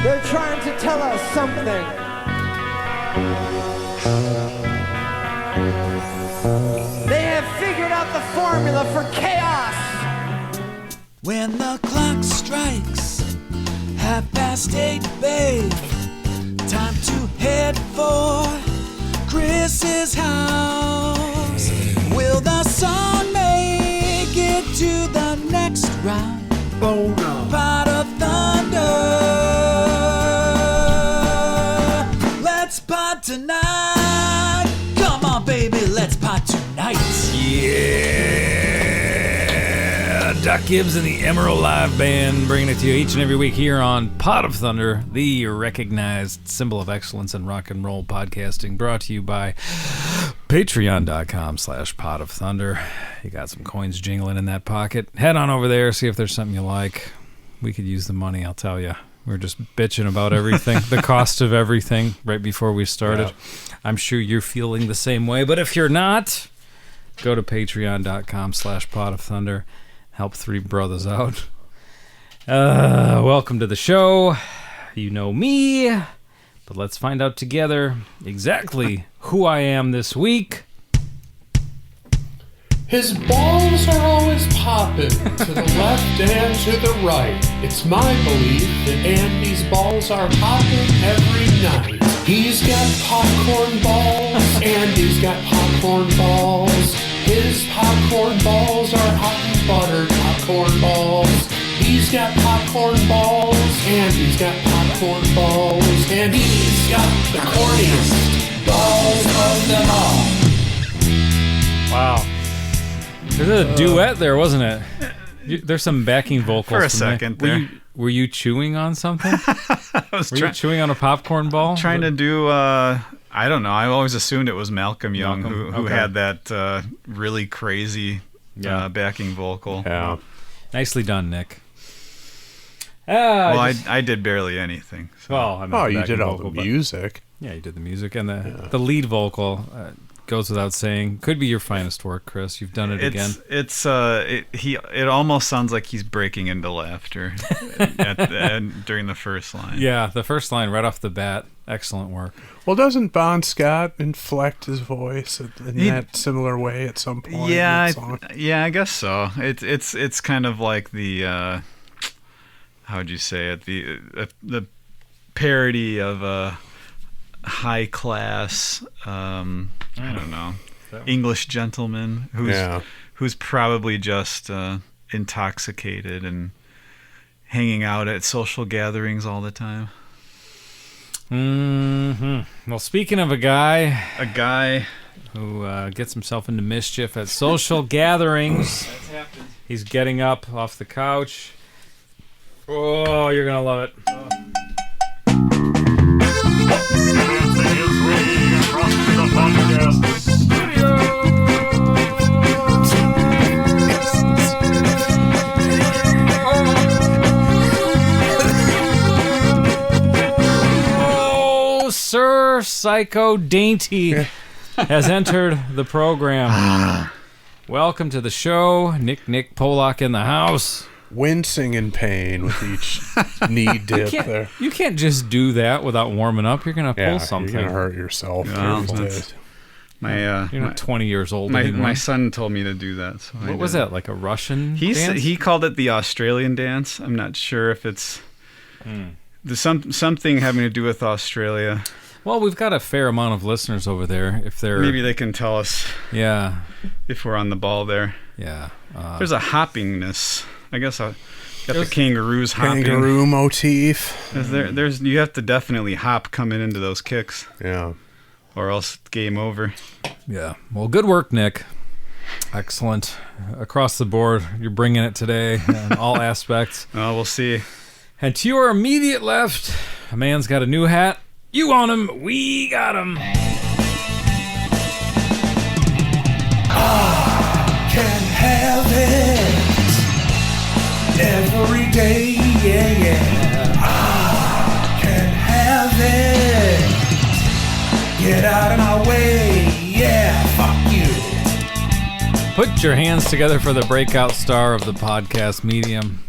They're trying to tell us something. They have figured out the formula for chaos. When the clock strikes 8:30, babe, time to head for Chris's house. Will the sun make it to the next round? Oh no. Pot of thunder. Let's pot tonight. Come on, baby, let's pot tonight. Yeah, Doc Gibbs and the Emerald Live Band bringing it to you each and every week here on Pot of Thunder, the recognized symbol of excellence in rock and roll podcasting, brought to you by patreon.com/Pot of Thunder. You got some coins jingling in that pocket. Head on over there, see if there's something you like. We could use the money, I'll tell you. We were just bitching about everything, the cost of everything right before we started. Yeah. I'm sure you're feeling the same way, but if you're not, go to patreon.com/Pot of Thunder. Help three brothers out. Welcome to the show. You know me, but let's find out together exactly who I am this week. His balls are always popping to the left and to the right. It's my belief that Andy's balls are popping every night. He's got popcorn balls, Andy's got popcorn balls. His popcorn balls are hot and buttered popcorn balls. He's got popcorn balls, Andy's got popcorn balls. And he's got the corniest balls of them all. Wow. There's a duet there, wasn't it? There's some backing vocals. For a second there. Were you chewing on something? Were you chewing on a popcorn ball? Trying to do, I don't know. I always assumed it was Malcolm Young who had that really crazy backing vocal. Yeah. Nicely done, Nick. I did barely anything. So. Well, you did all the music. Yeah, you did the music. And the lead vocal... goes without saying. Could be your finest work, Chris. You've done it again. It almost sounds like he's breaking into laughter during the first line. Yeah, the first line right off the bat. Excellent work. Well, doesn't Bon Scott inflect his voice in that similar way at some point? Yeah, I guess so. It's kind of like the how would you say it? The parody of a high class. I don't know, English gentleman who's probably just intoxicated and hanging out at social gatherings all the time. Mm-hmm. Well, speaking of a guy who gets himself into mischief at social gatherings, he's getting up off the couch. Oh, you're gonna love it. Oh, Sir Psycho Dainty has entered the program. Welcome to the show. Nick Polak in the house. Wincing in pain with each knee dip there. You can't just do that without warming up. You're going to pull something. You're going to hurt yourself. You're not 20 years old anymore. My son told me to do that. So what was that, like a Russian dance? He called it the Australian dance. I'm not sure if it's there's something having to do with Australia. Well, we've got a fair amount of listeners over there. Maybe they can tell us if we're on the ball there. Yeah. There's a hoppingness. I guess I got the kangaroos hopping. Kangaroo motif. You have to definitely hop coming into those kicks. Yeah. Or else game over. Yeah. Well, good work, Nick. Excellent. Across the board, you're bringing it today in all aspects. Oh, we'll see. And to your immediate left, a man's got a new hat. You want him, we got him. I can have it every day, yeah. I can have it. Get out of my way, yeah, fuck you. Put your hands together for the breakout star of the podcast medium.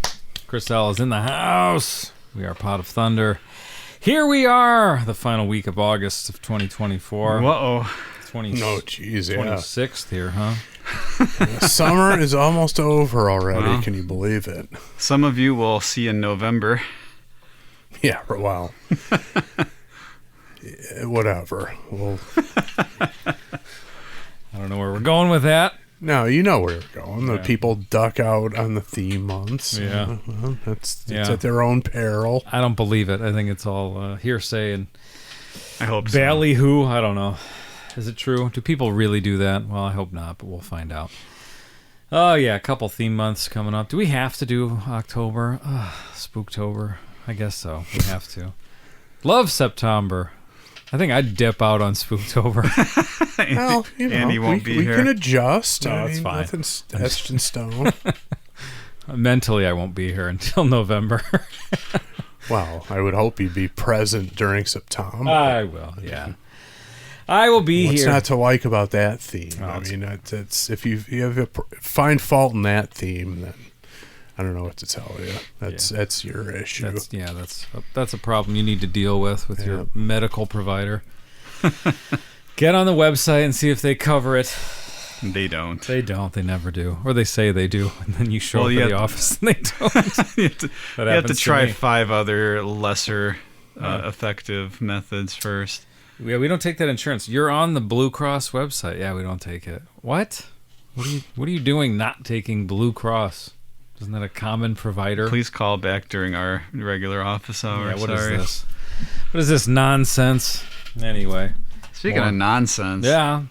Chris L is in the house. We are Pot of Thunder. Here we are, the final week of August of 2024. Whoa. 20, No, geez, yeah. 26th here, huh? Summer is almost over already. Well. Can you believe it? Some of you will see in November. Yeah, well, yeah, whatever. Well, I don't know where we're going with that. no, you know where we're going. The Yeah. people duck out on the theme months. Yeah. Well, it's Yeah. at their own peril. I don't believe it. I think it's all hearsay and I hope so. ballyhoo. I don't know. Is it true? Do people really do that? Well, I hope not, but we'll find out. Oh, yeah, a couple theme months coming up. Do we have to do October? Spooktober? I guess so. We have to. Love September. I think I'd dip out on Spooktober. Well, you know, Andy won't be we here. can adjust. No, I it's mean, fine. Nothing's etched in stone. Mentally, I won't be here until November. Well, I would hope you'd be present during September. I will, yeah. I will be What's here. not to like about that theme? Oh, I it's- mean, it's if you find fault in that theme, then I don't know what to tell you. That's your issue. That's a problem you need to deal with Yeah. your medical provider. Get on the website and see if they cover it. They don't. They don't. They never do. Or they say they do, and then you show Well, up you at the have- office and they don't. you have to, That you have to happens try me. 5 other lesser effective methods first. Yeah, we don't take that insurance. You're on the Blue Cross website. Yeah, we don't take it. What? What are you doing not taking Blue Cross? Isn't that a common provider? Please call back during our regular office hours. Yeah, what is Sorry. this? What is this nonsense? Anyway. Speaking More. of nonsense, Yeah.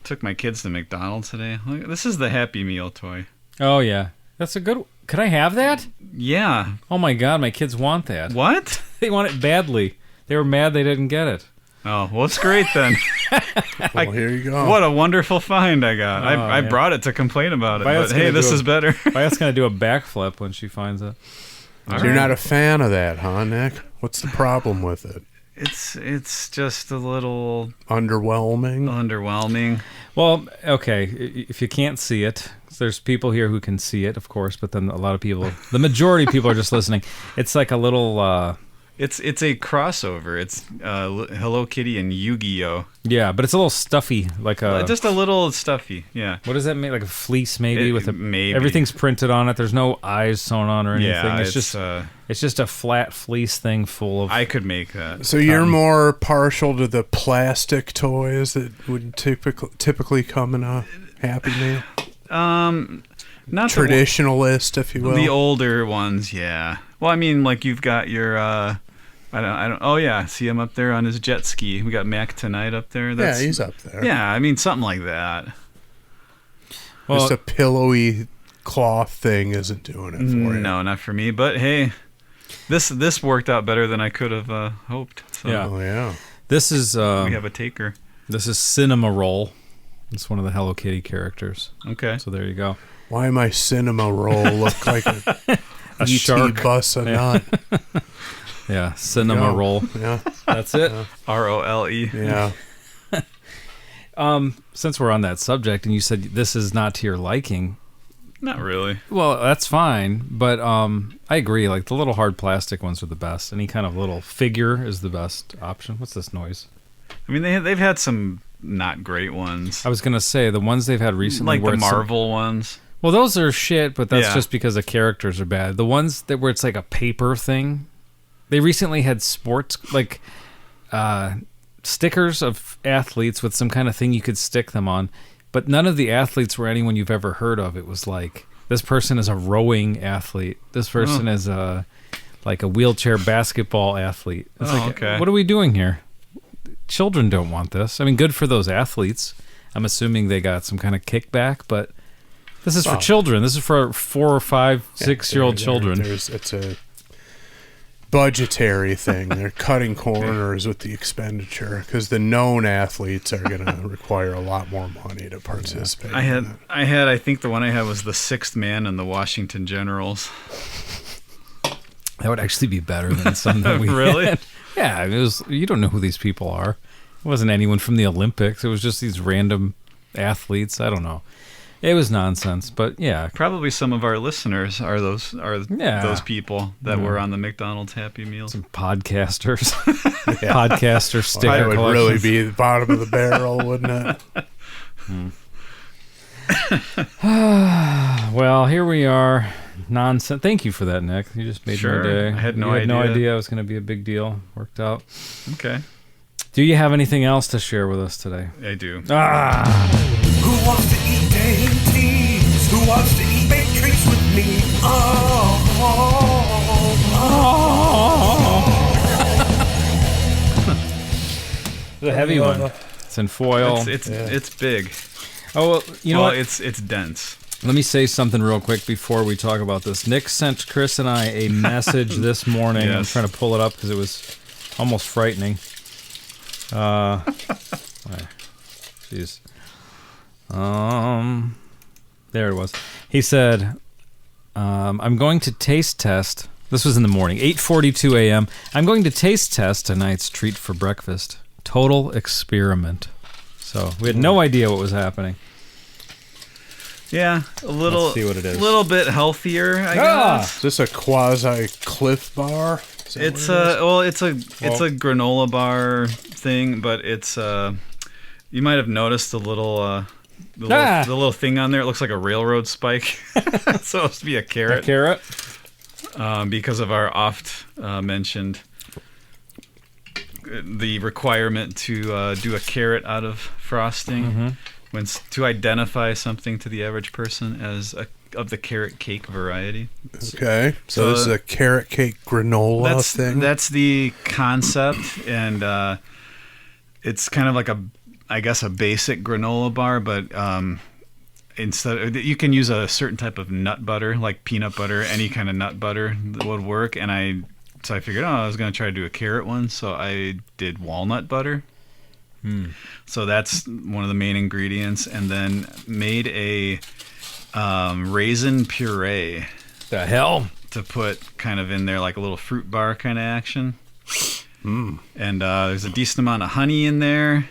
took my kids to McDonald's today. Look, this is the Happy Meal toy. Oh, yeah. That's a good... Could I have that? Yeah. Oh, my God. My kids want that. What? They want it badly. They were mad they didn't get it. Oh, well, it's great then. Well, here you go. What a wonderful find I got. I yeah. brought it to complain about it, Violet's but hey, gonna this do is better. Violet's going to do a backflip when she finds it. So you're not a fan of that, huh, Nick? What's the problem with it? It's just a little Underwhelming? underwhelming. Well, okay, if you can't see it, there's people here who can see it, of course, but then a lot of people, the majority of people are just listening. It's like a little, It's a crossover. It's Hello Kitty and Yu-Gi-Oh. yeah, but it's a little stuffy, like a, Just a little stuffy. Yeah. what does that mean? Like a fleece maybe with a, maybe. everything's printed on it. There's no eyes sewn on or anything. Yeah, it's just a flat fleece thing full of, I could make that. So you're more partial to the plastic toys that would typically come in a Happy Meal? Not Traditionalist, if you will. the older ones, yeah. Well, I mean, like you've got your I don't. Oh yeah, see him up there on his jet ski. We got Mac Tonight up there. Yeah, he's up there. Yeah, I mean something like that. well, Just a pillowy cloth thing isn't doing it for you. No, not for me. But hey, this worked out better than I could have hoped. So Yeah. Oh, yeah. this is, we have a taker. this is Cinema Roll. It's one of the Hello Kitty characters. Okay. So there you go. Why my cinema roll look like a A ET shark. bus a nut? Yeah, Cinema Yeah. Roll. Yeah, That's it. ROLE. yeah. Since we're on that subject, and you said this is not to your liking, Not really. well, that's fine. But I agree. Like the little hard plastic ones are the best. Any kind of little figure is the best option. What's this noise? I mean, they've had some not great ones, I was gonna say the ones they've had recently, like where the it's some- Marvel ones. well, those are shit, but that's Yeah. just because the characters are bad. The ones that where it's like a paper thing, they recently had sports like stickers of athletes with some kind of thing you could stick them on, but none of the athletes were anyone you've ever heard of. It was like this person is a rowing athlete. This person is a wheelchair basketball athlete. It's Oh, like, okay. what are we doing here? Children don't want this. I mean, good for those athletes. I'm assuming they got some kind of kickback, but this is for Well, children. This is for 4 or 5, 6-year-old children. It's a budgetary thing. They're cutting corners with the expenditure because the known athletes are going to require a lot more money to participate. I think the one I had was the Sixth Man and the Washington Generals. That would actually be better than some that we Really? had. Yeah, it was. You don't know who these people are. It wasn't anyone from the Olympics. It was just these random athletes. I don't know. It was nonsense, but yeah. Probably some of our listeners are those people that were on the McDonald's Happy Meals. Some podcasters. Podcaster sticker That would really collections. be the bottom of the barrel, wouldn't it? Well, here we are. Nonsense. Thank you for that, Nick. You just made Sure. my day. I had no You had no idea. idea it was going to be a big deal. Worked out. Okay, Do you have anything else to share with us today? I do. Who wants to eat dainties? Who wants to eat baked treats with me? The heavy one. It's in foil. It's big. Oh, well, you know what? It's dense. Let me say something real quick before we talk about this. Nick sent Chris and I a message this morning. I'm Yes. trying to pull it up because it was almost frightening. Jeez. There it was. He said, I'm going to taste test. This was in the morning, 8:42 a.m. I'm going to taste test tonight's treat for breakfast. Total experiment. So we had no idea what was happening. Yeah, a little. Let's see what it is. A little bit healthier, I Ah! guess. Is this a quasi Cliff Bar? Is that It's what it is? it's a granola bar thing, but it's you might have noticed the little the little thing on there. It looks like a railroad spike. It's supposed to be a A carrot, carrot? because of our oft mentioned the requirement to do a carrot out of frosting to identify something to the average person as of the carrot cake variety. Okay, so this is a carrot cake granola thing. That's the concept, and it's kind of like I guess a basic granola bar, but instead you can use a certain type of nut butter, like peanut butter, any kind of nut butter that would work. And I figured, I was going to try to do a carrot one, so I did walnut butter. So that's one of the main ingredients, and then made a raisin puree The hell? to put kind of in there, like a little fruit bar kind of action. And there's a decent amount of honey in there,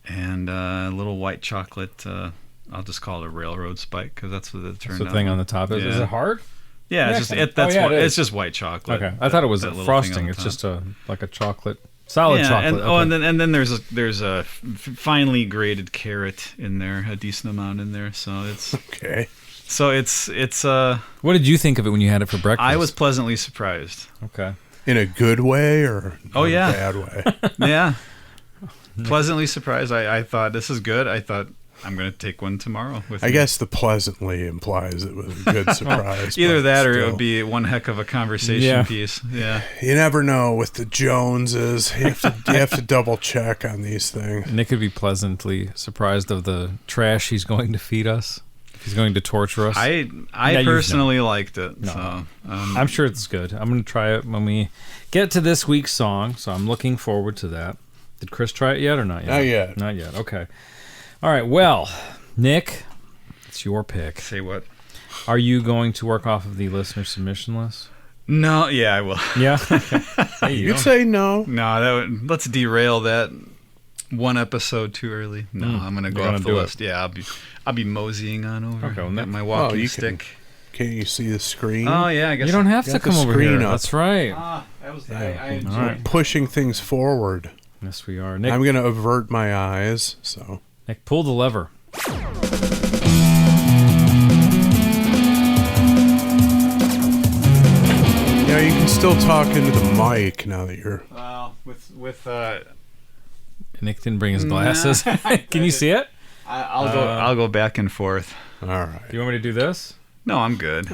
and a little white chocolate. I'll just call it a railroad spike because that's what it turned The out. thing on the top is. Yeah. Is it hard? Yeah, it's Yeah, just that's it what, is. it's just white chocolate. Okay, I thought it was that little frosting. thing on It's top. just like a chocolate, solid yeah, chocolate. and Okay. and then there's a finely grated carrot in there, a decent amount in there. So it's Okay. What did you think of it when you had it for breakfast? I was pleasantly surprised. okay. In a good way or Oh, in yeah. a bad way? Yeah, pleasantly surprised. I thought this is good. I thought I'm going to take one tomorrow with I me. guess the pleasantly implies it was a good surprise. Either but that or it still. would be one heck of a conversation Yeah. piece. Yeah. You never know with the Joneses. You have to double check on these things. Nick could be pleasantly surprised of the trash he's going to feed us. He's going to torture us. I you've personally liked it. No. So I'm sure it's good. I'm going to try it when we get to this week's song, so I'm looking forward to that. Did Chris try it yet or not yet? Not yet. Not yet. Okay. All right. Well, Nick, it's your pick. say what? Are you going to work off of the listener submission list? No, yeah, I will. Yeah. Okay. Hey, You'd say no. No, let's derail that one episode too early. No, I'm gonna go You're off gonna the do list. Yeah, I'll be moseying on over. Okay, well, Got that- my walking you stick. Can't you see the screen? Oh yeah, I guess You don't have to Got the come over screen here. up. That's right. That was Yeah. All right. Pushing things forward. Yes, we are. Nick, I'm going to avert my eyes. So Nick, pull the lever. yeah, you can still talk into the mic now that you're. Well, with Nick didn't bring his glasses. Can you see it? I'll go back and forth. All right. Do you want me to do this? No, I'm good.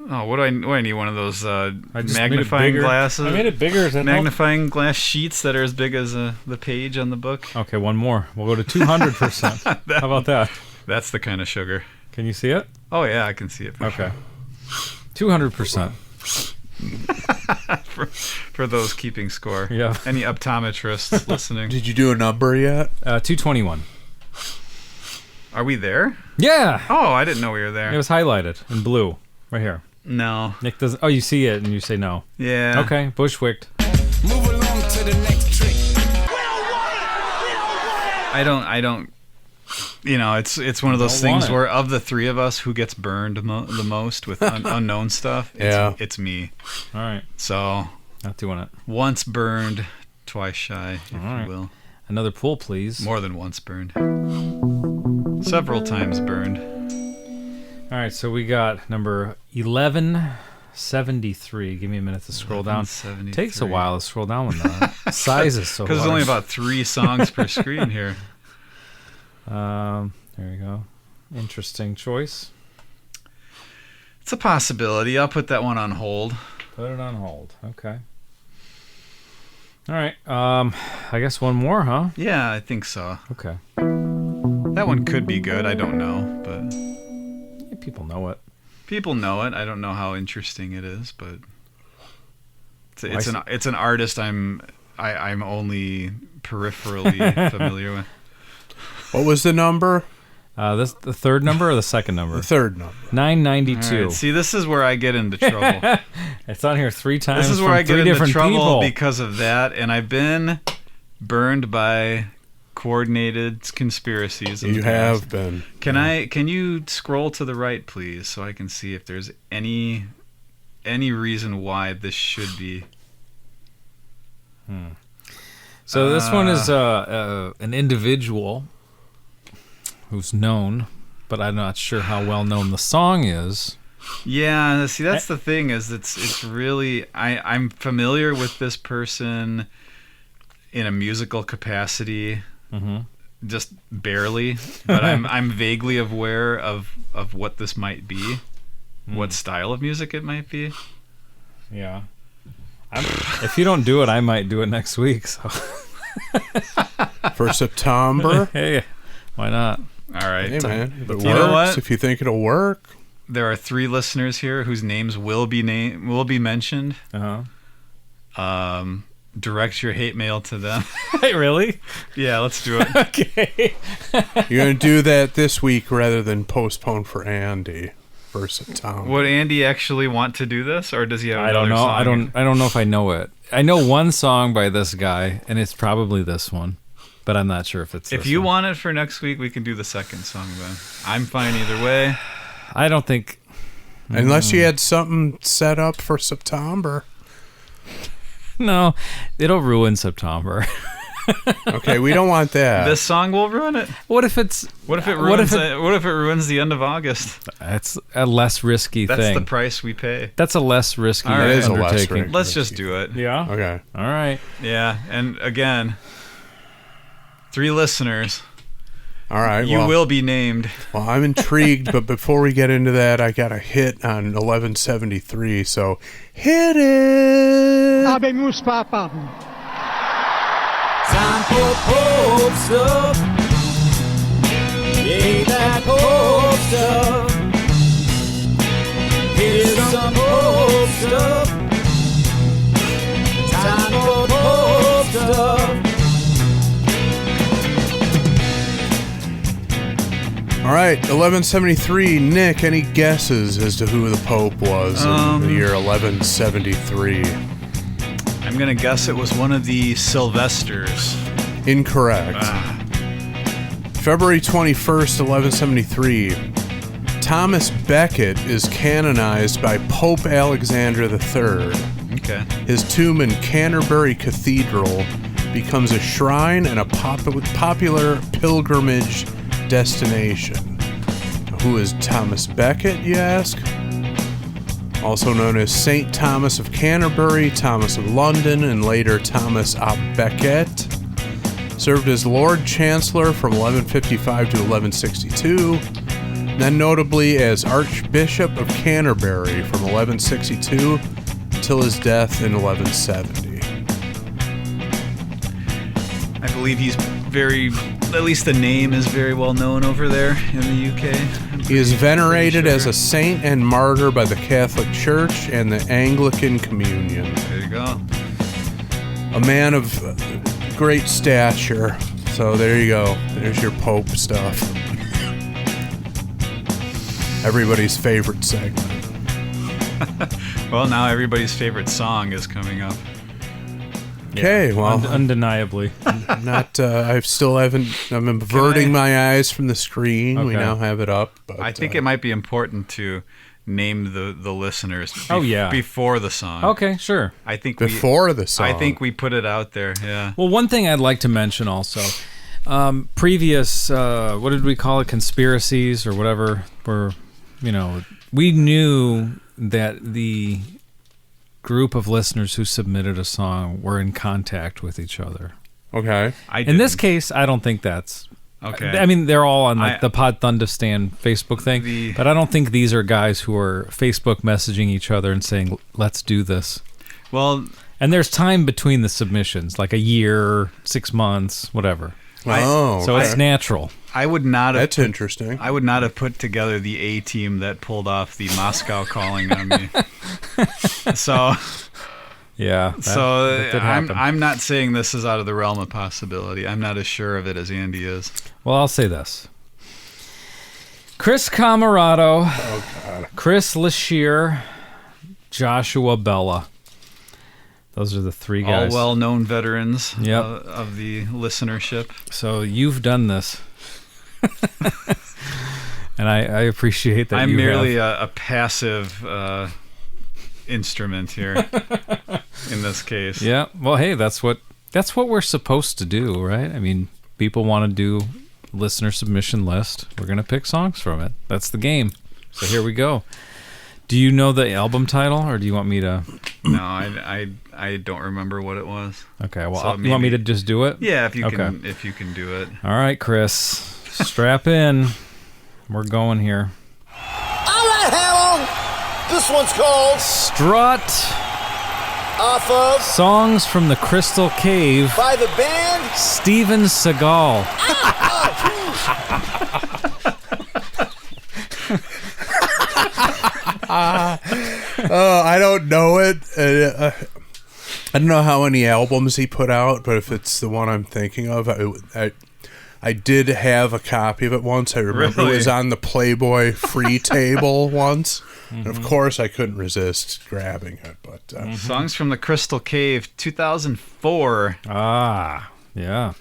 Oh, what do I need? One of those I just made it magnifying bigger. glasses? I made it bigger. Is that Magnifying glass sheets that are as big as the page on the book. Okay, one more. We'll go to 200%. How about that? That's the kind of sugar. Can you see it? Oh yeah, I can see it. For Okay. 200%. for those keeping score. Yeah. Any optometrists listening? Did you do a number yet? 221. Are we there? Yeah. Oh, I didn't know we were there. It was highlighted in blue. Right here. No. Nick doesn't. Oh, you see it and you say no. Yeah. Okay. Bushwicked. Move along to the next trick. I don't it's one of those Don't want things it. where of the three of us, who gets burned the most with unknown stuff? It's me. All right. So Not doing it. once burned, twice shy, if All right. you will. Another pull, please. More than once burned. Several times burned. All right, so we got number 1173. Give me a minute to scroll down. 1173. Takes a while to scroll down when the size is so large. Because there's only about 3 songs per screen here. There we go. Interesting choice. It's a possibility. I'll put that one on hold. Put it on hold. Okay. All right. I guess one more, huh? Yeah, I think so. Okay. That one could be good. I don't know, but Yeah, people know it. people know it. I don't know how interesting it is, but it's an artist I'm only peripherally familiar with. What was the number? This the third number or the second number? The third number. 992. All right, see, this is where I get into trouble. It's on here 3 times. This is where from I get 3 into different trouble people. because of that, and I've been burned by coordinated conspiracies. in the You past. have been. Can you scroll to the right, please, so I can see if there's any reason why this should be. So this one is an individual who's known, but I'm not sure how well known the song is. Yeah, see, that's the thing, is it's really I'm familiar with this person in a musical capacity, just barely, but I'm vaguely aware of what this might be, what style of music it might be. Yeah. If you don't do it, I might do it next week. So For September. hey, why not? All right, Hey, man. If it You know works, what? if you think it'll work. there are 3 listeners here whose names will be mentioned. Uh-huh. Direct your hate mail to them. Hey, really? Yeah, let's do it. Okay. You're going to do that this week rather than postpone for Andy for September. Would Andy actually want to do this, or does he have? I don't another know. song? I don't know if I know it. I know one song by this guy, and it's probably this one, but I'm not sure if it's. If this you one. want it for next week, we can do the second song then. I'm fine either way. I don't think. Unless you had something set up for September. No, it'll ruin September. Okay, we don't want that. This song will ruin it. What if it's? What if it What ruins? if it- What if it ruins the end of August? That's a less risky That's thing. the price we pay. That's a less risky All right. It is a less undertaking. risky. Let's just do it. Yeah. Okay. All right. Yeah, and again, 3 listeners. All right. You will be named. Well, I'm intrigued, but before we get into that, I got a hit on 1173, so hit it! Habemus Papam. Time for Pope stuff. Yeah, that Pope stuff. Here's some Pope stuff. Time for Pope stuff. All right, 1173. Nick, any guesses as to who the Pope was in the year 1173? I'm gonna guess it was one of the Sylvesters. Incorrect. February 21st, 1173. Thomas Becket is canonized by Pope Alexander III. Okay. His tomb in Canterbury Cathedral becomes a shrine and a popular pilgrimage destination. Who is Thomas Becket, you ask? Also known as St. Thomas of Canterbury, Thomas of London, and later Thomas à Becket. Served as Lord Chancellor from 1155 to 1162, then notably as Archbishop of Canterbury from 1162 until his death in 1170. I believe he's at least the name is very well known over there in the UK. He is venerated sure. as a saint and martyr by the Catholic Church and the Anglican Communion. There you go. A man of great stature. So there you go. There's your Pope stuff. Everybody's favorite segment. Well, now everybody's favorite song is coming up. Okay, well, undeniably. not. I'm averting my eyes from the screen. We Okay. now have it up. But, I think it might be important to name the listeners before the song. Okay, sure. I think before the song. I think we put it out there, yeah. Well, one thing I'd like to mention also, previous, what did we call it, conspiracies or whatever, were, we knew that the group of listeners who submitted a song were in contact with each other. Okay. In this case, I don't think that's... Okay. I mean, they're all on the Pod Thundistan Facebook thing, but I don't think these are guys who are Facebook messaging each other and saying, let's do this. Well... And there's time between the submissions, like a year, 6 months, whatever. So it's natural. I would not have... That's interesting. I would not have put together the A team that pulled off the Moscow calling on me. So... Yeah. That did happen. I'm not saying this is out of the realm of possibility. I'm not as sure of it as Andy is. Well, I'll say this. Chris Camarado, Chris Lashir, Joshua Bella. Those are the three guys. All well-known veterans Yep. Of the listenership. So you've done this. And I appreciate that. I'm you merely have. a passive instrument here in this case. Yeah. Well, hey, that's what we're supposed to do, right? I mean, people want to do listener submission list. We're going to pick songs from it. That's the game. So here we go. Do you know the album title, or do you want me to? No, I don't remember what it was. Okay. Well, So you want me to just do it? Yeah, if you can do it. All right, Chris, strap in. We're going here. All right, Hamel. This one's called Strut. Off of Songs from the Crystal Cave. by the band. Steven Seagal. I don't know it. I don't know how many albums he put out, but if it's the one I'm thinking of, I did have a copy of it once. I remember Really? it was on the Playboy free table once. And of course, I couldn't resist grabbing it. But Songs from the Crystal Cave, 2004. Ah, yeah.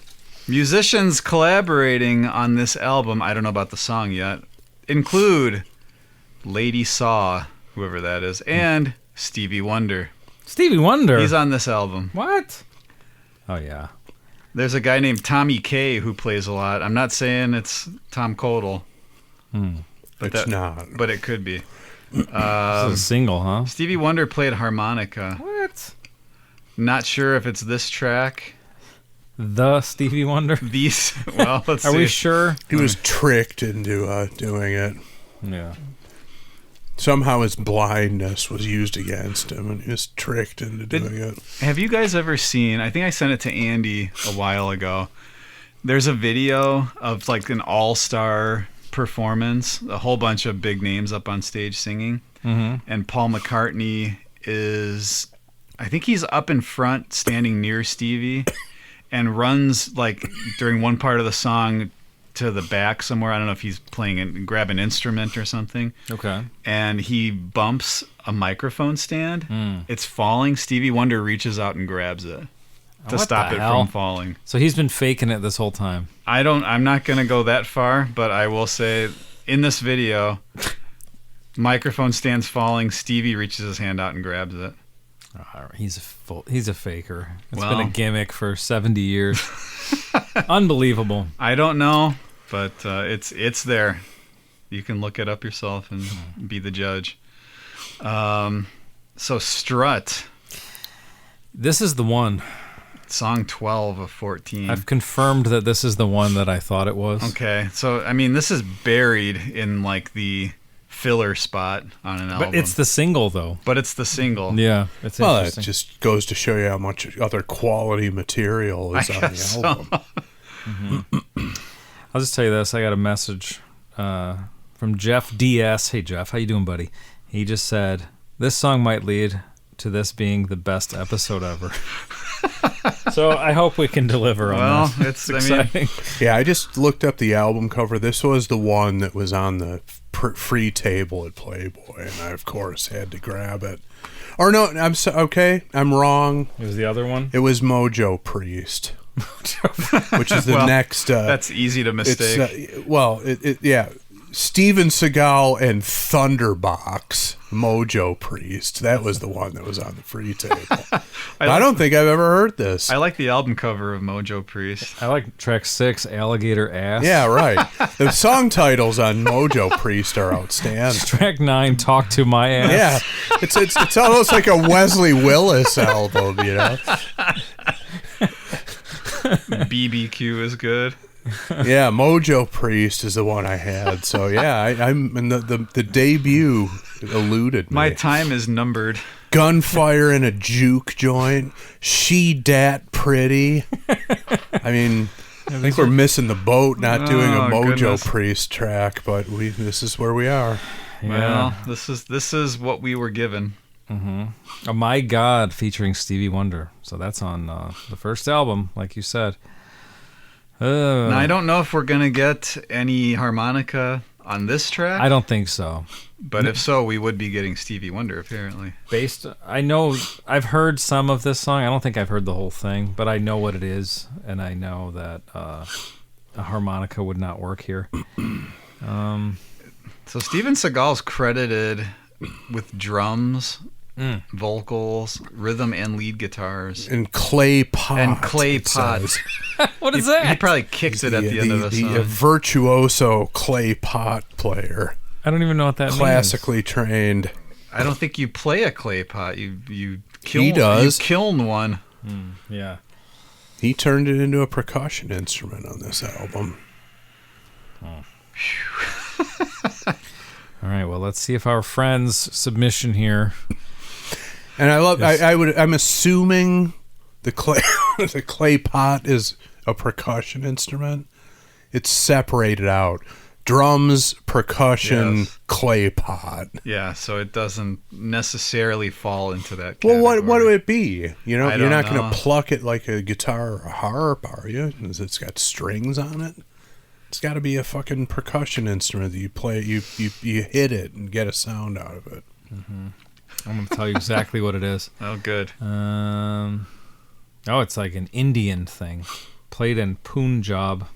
Musicians collaborating on this album, I don't know about the song yet, include Lady Saw, whoever that is, and Stevie Wonder. Stevie Wonder. He's on this album. What? Oh, yeah. There's a guy named Tommy K who plays a lot. I'm not saying it's Tom Codel. But it's not. But it could be. This is a single, huh? Stevie Wonder played harmonica. What? Not sure if it's this track. The Stevie Wonder? Well, let's see. Are we sure? He was tricked into doing it. Yeah. Somehow his blindness was used against him, and he was tricked into doing it. Have you guys ever seen, I think I sent it to Andy a while ago, there's a video of like an all-star performance, a whole bunch of big names up on stage singing, and Paul McCartney is, I think he's up in front standing near Stevie and runs like during one part of the song to the back somewhere. I don't know if he's playing and grab an instrument or something. Okay. And he bumps a microphone stand. It's falling. Stevie Wonder reaches out and grabs it to What stop the it hell? from falling. So he's been faking it this whole time. I'm not going to go that far, but I will say in this video, microphone stands falling. Stevie reaches his hand out and grabs it. He's a faker. It's Well. been a gimmick for 70 years. Unbelievable. I don't know, but it's there. You can look it up yourself and be the judge. So Strut, This is the one. song 12 of 14. I've confirmed that this is the one that I thought it was. Okay, so I mean, this is buried in like the filler spot on an album. But it's the single, though. But it's the single. Yeah, it's Well, it interesting. just goes to show you how much other quality material is I on the guess album. I'll just tell you this. I got a message from Jeff DS. Hey, Jeff. How you doing, buddy? He just said, this song might lead to this being the best episode ever. So I hope we can deliver on Well, that. it's exciting. Yeah, I just looked up the album cover. This was the one that was on the free table at Playboy, and I, of course, had to grab it. Or no, okay, I'm wrong. It was the other one. It was Mojo Priest, which is the next. That's easy to mistake. Yeah. Steven Seagal and Thunderbox, Mojo Priest. That was the one that was on the free table. I don't think I've ever heard this. I like the album cover of Mojo Priest. I like track 6, Alligator Ass. Yeah, right. The song titles on Mojo Priest are outstanding. Track 9, Talk to My Ass. Yeah, it's almost like a Wesley Willis album, you know. BBQ is good. Yeah, Mojo Priest is the one I had. So yeah, I'm and the debut eluded me. My time is numbered. Gunfire in a juke joint. She Dat Pretty. I mean, I think we're missing the boat not doing a Mojo goodness. Priest track, but this is where we are. Well, this is what we were given. Oh My God featuring Stevie Wonder. So that's on the first album, like you said. Now, I don't know if we're going to get any harmonica on this track. I don't think so. But if so, we would be getting Stevie Wonder, apparently. I know I've heard some of this song. I don't think I've heard the whole thing, but I know what it is, and I know that a harmonica would not work here. So Steven Seagal's credited with drums, vocals, rhythm, and lead guitars. And clay pot. What is that? He probably kicked it at the end of the song. The virtuoso clay pot player. I don't even know what that Classically trained. I don't think you play a clay pot. You He does. You kiln one. means. Yeah. He turned it into a percussion instrument on this album. All right. Well, let's see if our friend's submission here. And I love. I'm assuming the clay the clay pot is a percussion instrument. It's separated out. Drums, percussion, Yes. clay pot. Yeah, so it doesn't necessarily fall into that category. Well, what would it be? You know, I you're don't not going know. to pluck it like a guitar or a harp, are you? It's got strings on it. It's got to be a fucking percussion instrument that you play. You hit it and get a sound out of it. I'm going to tell you exactly what it is. Oh, good. It's like an Indian thing. Played in Punjab.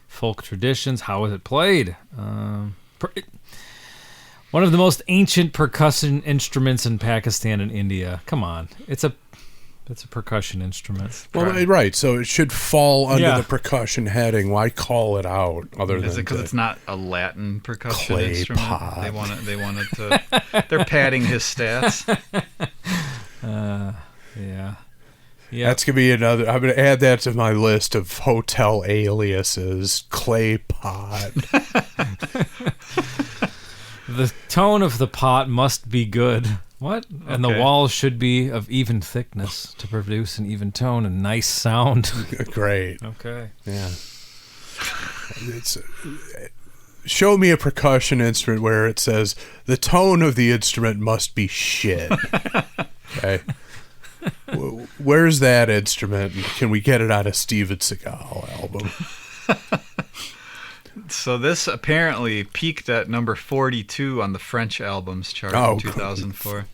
Folk traditions. How is it played? One of the most ancient percussion instruments in Pakistan and India. Come on. It's a percussion instrument. Well, right. So it should fall under Yeah. the percussion heading. Why call it out? Other Is it than because it's not a Latin percussion clay instrument? pot. They want it to. They're padding his stats. Yeah. That's gonna be another. I'm gonna add that to my list of hotel aliases. Clay pot. The tone of the pot must be good. What? And the Okay. walls should be of even thickness to produce an even tone and nice sound. Great. Okay. Yeah. Show me a percussion instrument where it says the tone of the instrument must be shit. Okay. Where's that instrument? Can we get it on a Steven Seagal album? So this apparently peaked at number 42 on the French albums chart in 2004.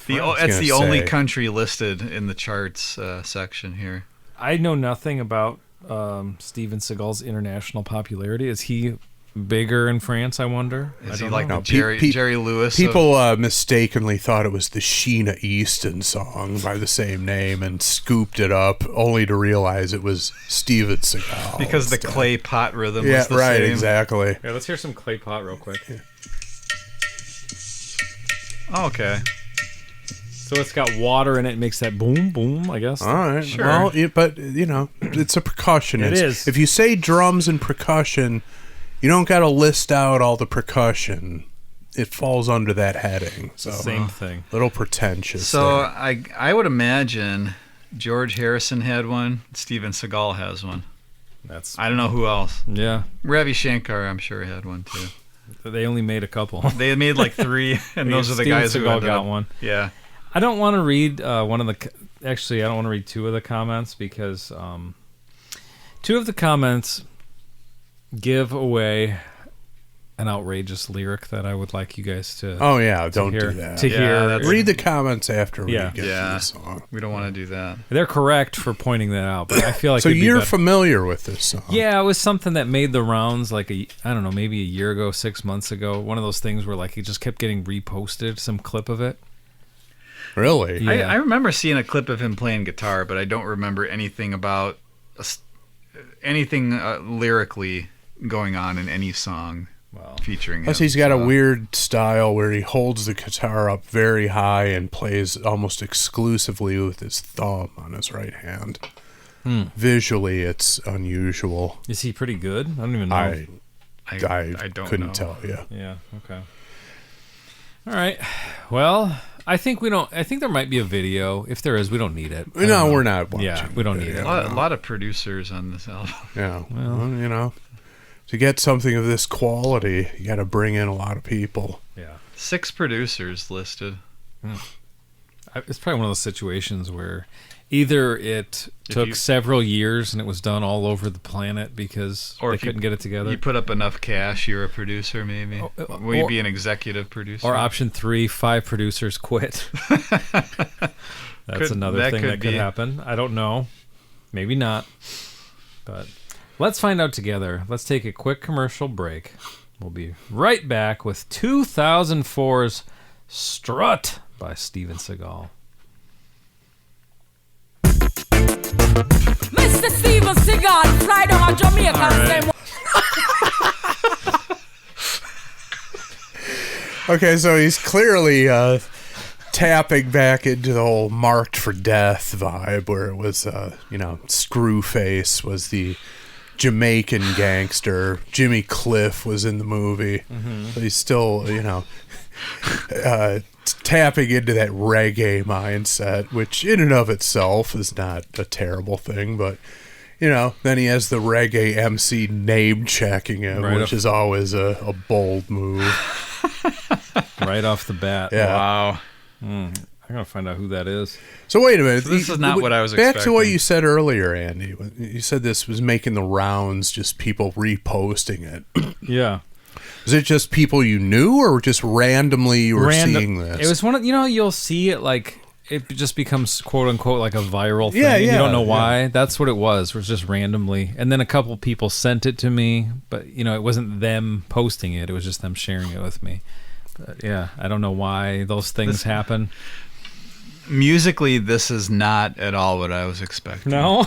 It's the only country listed in the charts section here. I know nothing about Steven Seagal's international popularity. Is he bigger in France, I wonder? Is I he don't like know. the Jerry Lewis? People mistakenly thought it was the Sheena Easton song by the same name and scooped it up, only to realize it was Steven Seagal. because the instead. clay pot rhythm Yeah, was the right, same. exactly. Yeah, let's hear some clay pot real quick. Oh, okay. So it's got water in it. It makes that boom, boom, I guess. All right. Sure. Well, but, it's a percussion. It is. If you say drums and percussion, you don't got to list out all the percussion. It falls under that heading. So Same thing. little pretentious. So there. I would imagine George Harrison had one. Steven Seagal has one. I don't know who else. Yeah. Ravi Shankar, I'm sure, had one too. They only made a couple. They made like 3, and those are the Steven guys who Seagal ended got up- one. Yeah. I don't want to read one of the. Actually, I don't want to read 2 of the comments because 2 of the comments give away an outrageous lyric that I would like you guys to. Oh yeah, don't hear, do that. To hear, that's- Read the comments after we Yeah. get to the song. We don't want to do that. they're correct for pointing that out, but I feel like So it'd be you're better- familiar with this song? Yeah, it was something that made the rounds like I don't know, maybe a year ago, 6 months ago. One of those things where like it just kept getting reposted, some clip of it. Really? Yeah. I remember seeing a clip of him playing guitar, but I don't remember anything about anything lyrically going on in any song featuring him. Plus, he's got a so. weird style where he holds the guitar up very high and plays almost exclusively with his thumb on his right hand. Visually, it's unusual. Is he pretty good? I don't even know. I don't couldn't know. tell you. Yeah. Okay. All right. Well, I think there might be a video. If there is, we don't need it. No, we're not watching. Yeah, we don't the need video. it. A lot of producers on this album. Yeah. Well, to get something of this quality, you got to bring in a lot of people. Yeah. 6 producers listed. It's probably one of those situations where either it took you- several years and it was done all over the planet because Or they if you- couldn't get it together. You put up enough cash, you're a producer, maybe. Will you be an executive producer? Or option 3, 5 producers quit. That's another that thing could that could be. happen. I don't know. Maybe not. But let's find out together. Let's take a quick commercial break. We'll be right back with 2004's Strut by Steven Seagal. Mr. Steven Seagal, fly down to Jamaica and say, Okay, so he's clearly tapping back into the whole Marked for Death vibe where it was, Screwface was the Jamaican gangster. Jimmy Cliff was in the movie. But he's still, tapping into that reggae mindset, which in and of itself is not a terrible thing, but then he has the reggae MC name checking him, Right which up- is always a bold move. Right off the bat. Yeah. Wow. I gotta find out who that is. So wait a minute. So this is not what I was Back to what expecting. you said earlier, Andy. You said this was making the rounds, just people reposting it. Yeah. Is it just people you knew, or just randomly you were seeing this? It was one of you'll see it like it just becomes quote unquote like a viral thing. Yeah, and you don't know yeah. why. That's what it was. It was just randomly, and then a couple people sent it to me, but it wasn't them posting it. It was just them sharing it with me. But yeah, I don't know why those things happen. Musically, this is not at all what I was expecting. No,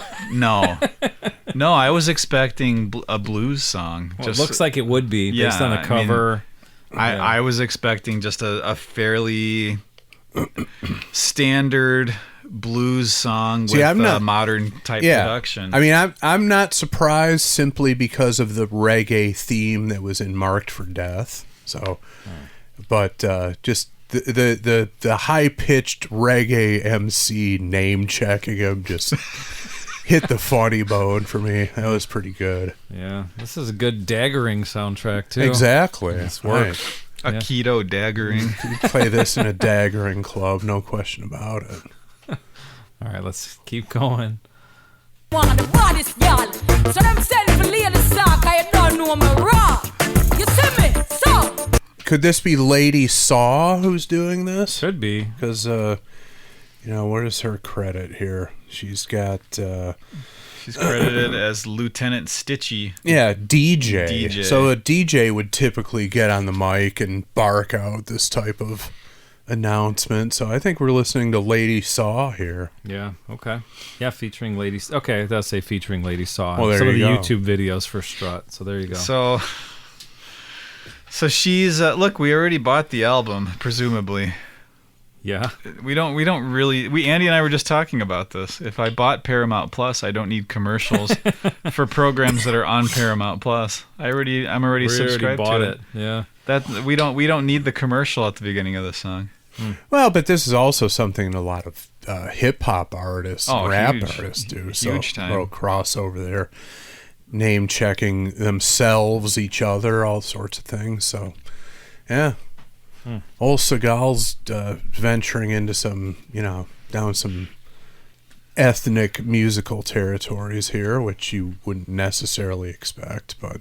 No, I was expecting a blues song. Well, it looks like it would be based Yeah, on the I mean, cover. I was expecting just a fairly standard blues song See, with I'm not- modern type yeah. production. I mean, I'm not surprised simply because of the reggae theme that was in Marked for Death. So, but just the high pitched reggae MC name checking him just hit the funny bone for me. That was pretty good. Yeah, this is a good daggering soundtrack too. Exactly. It's work. Right. a keto daggering. You play this in a daggering club, no question about it. All right, let's keep going. one of the baddest y'all. So them send for lady sock, I don't know me raw. You see me? So Could this be Lady Saw who's doing this? Should be. Because, what is her credit here? She's got, She's credited as Lieutenant Stitchy. DJ. DJ. So a DJ would typically get on the mic and bark out this type of announcement. So I think we're listening to Lady Saw here. Yeah. Okay. Yeah, featuring Lady. Okay, it does say featuring Lady Saw. Well, there Some of the you go. YouTube videos for Strut. So there you go. So she's look. We already bought the album, presumably. yeah. We don't really. Andy and I were just talking about this. If I bought Paramount Plus, I don't need commercials for programs that are on Paramount Plus. I'm already We already subscribed bought to it. Yeah. That we don't need the commercial at the beginning of the song. Well, but this is also something a lot of hip hop artists, Oh, rap huge. artists do. So Huge time. little crossover there, name checking themselves, each other, all sorts of things. So, yeah, old Seagal's venturing into some, down some ethnic musical territories here, which you wouldn't necessarily expect, but.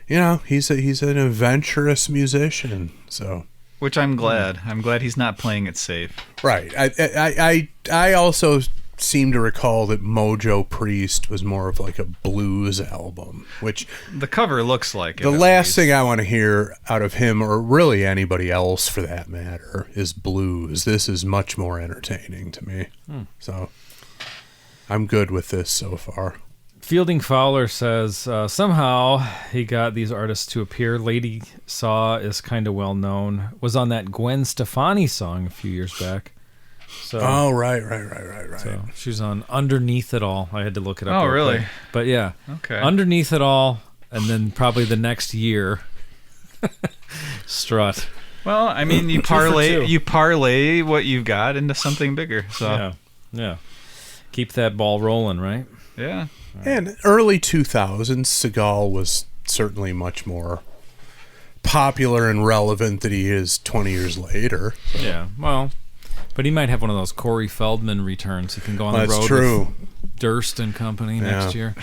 he's an adventurous musician. So, which I'm glad. I'm glad he's not playing it safe. right. I also seem to recall that Mojo Priest was more of like a blues album, which The cover looks like it. the at last least. thing I want to hear out of him, or really anybody else for that matter, is blues. This is much more entertaining to me. So I'm good with this so far. Fielding Fowler says somehow he got these artists to appear. Lady Saw is kind of well known. Was on that Gwen Stefani song a few years back. So, Oh, right. so she was on Underneath It All. I had to look it up. Oh, real really? quick. But yeah. Okay. Underneath It All, and then probably the next year, Strut. Well, I mean, you parlay what you've got into something bigger. So Yeah. Keep that ball rolling, right? yeah. And early 2000s, Seagal was certainly much more popular and relevant than he is 20 years later. Yeah. Well, but he might have one of those Corey Feldman returns. He can go on the That's road true. with Durst and company next year.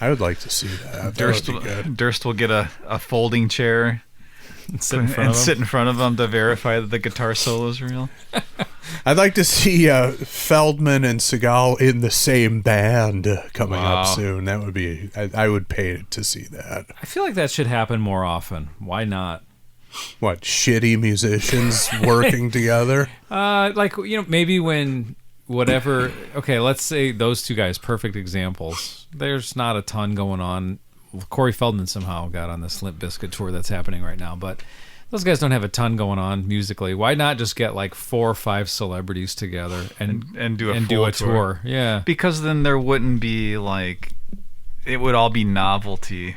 I would like to see that. Durst, That would be good. Durst will get a folding chair Sit in front and of him. sit in front of him to verify that the guitar solo is real. I'd like to see Feldman and Seagal in the same band coming up soon. That would be. I would pay to see that. I feel like that should happen more often. Why not? What, shitty musicians working together? Like, maybe when whatever. Okay, let's say those two guys, perfect examples. There's not a ton going on. Well, Corey Feldman somehow got on this Limp Bizkit tour that's happening right now, but those guys don't have a ton going on musically. Why not just get like 4 or 5 celebrities together and do a and full do a tour? Yeah, Because then there wouldn't be it would all be novelty.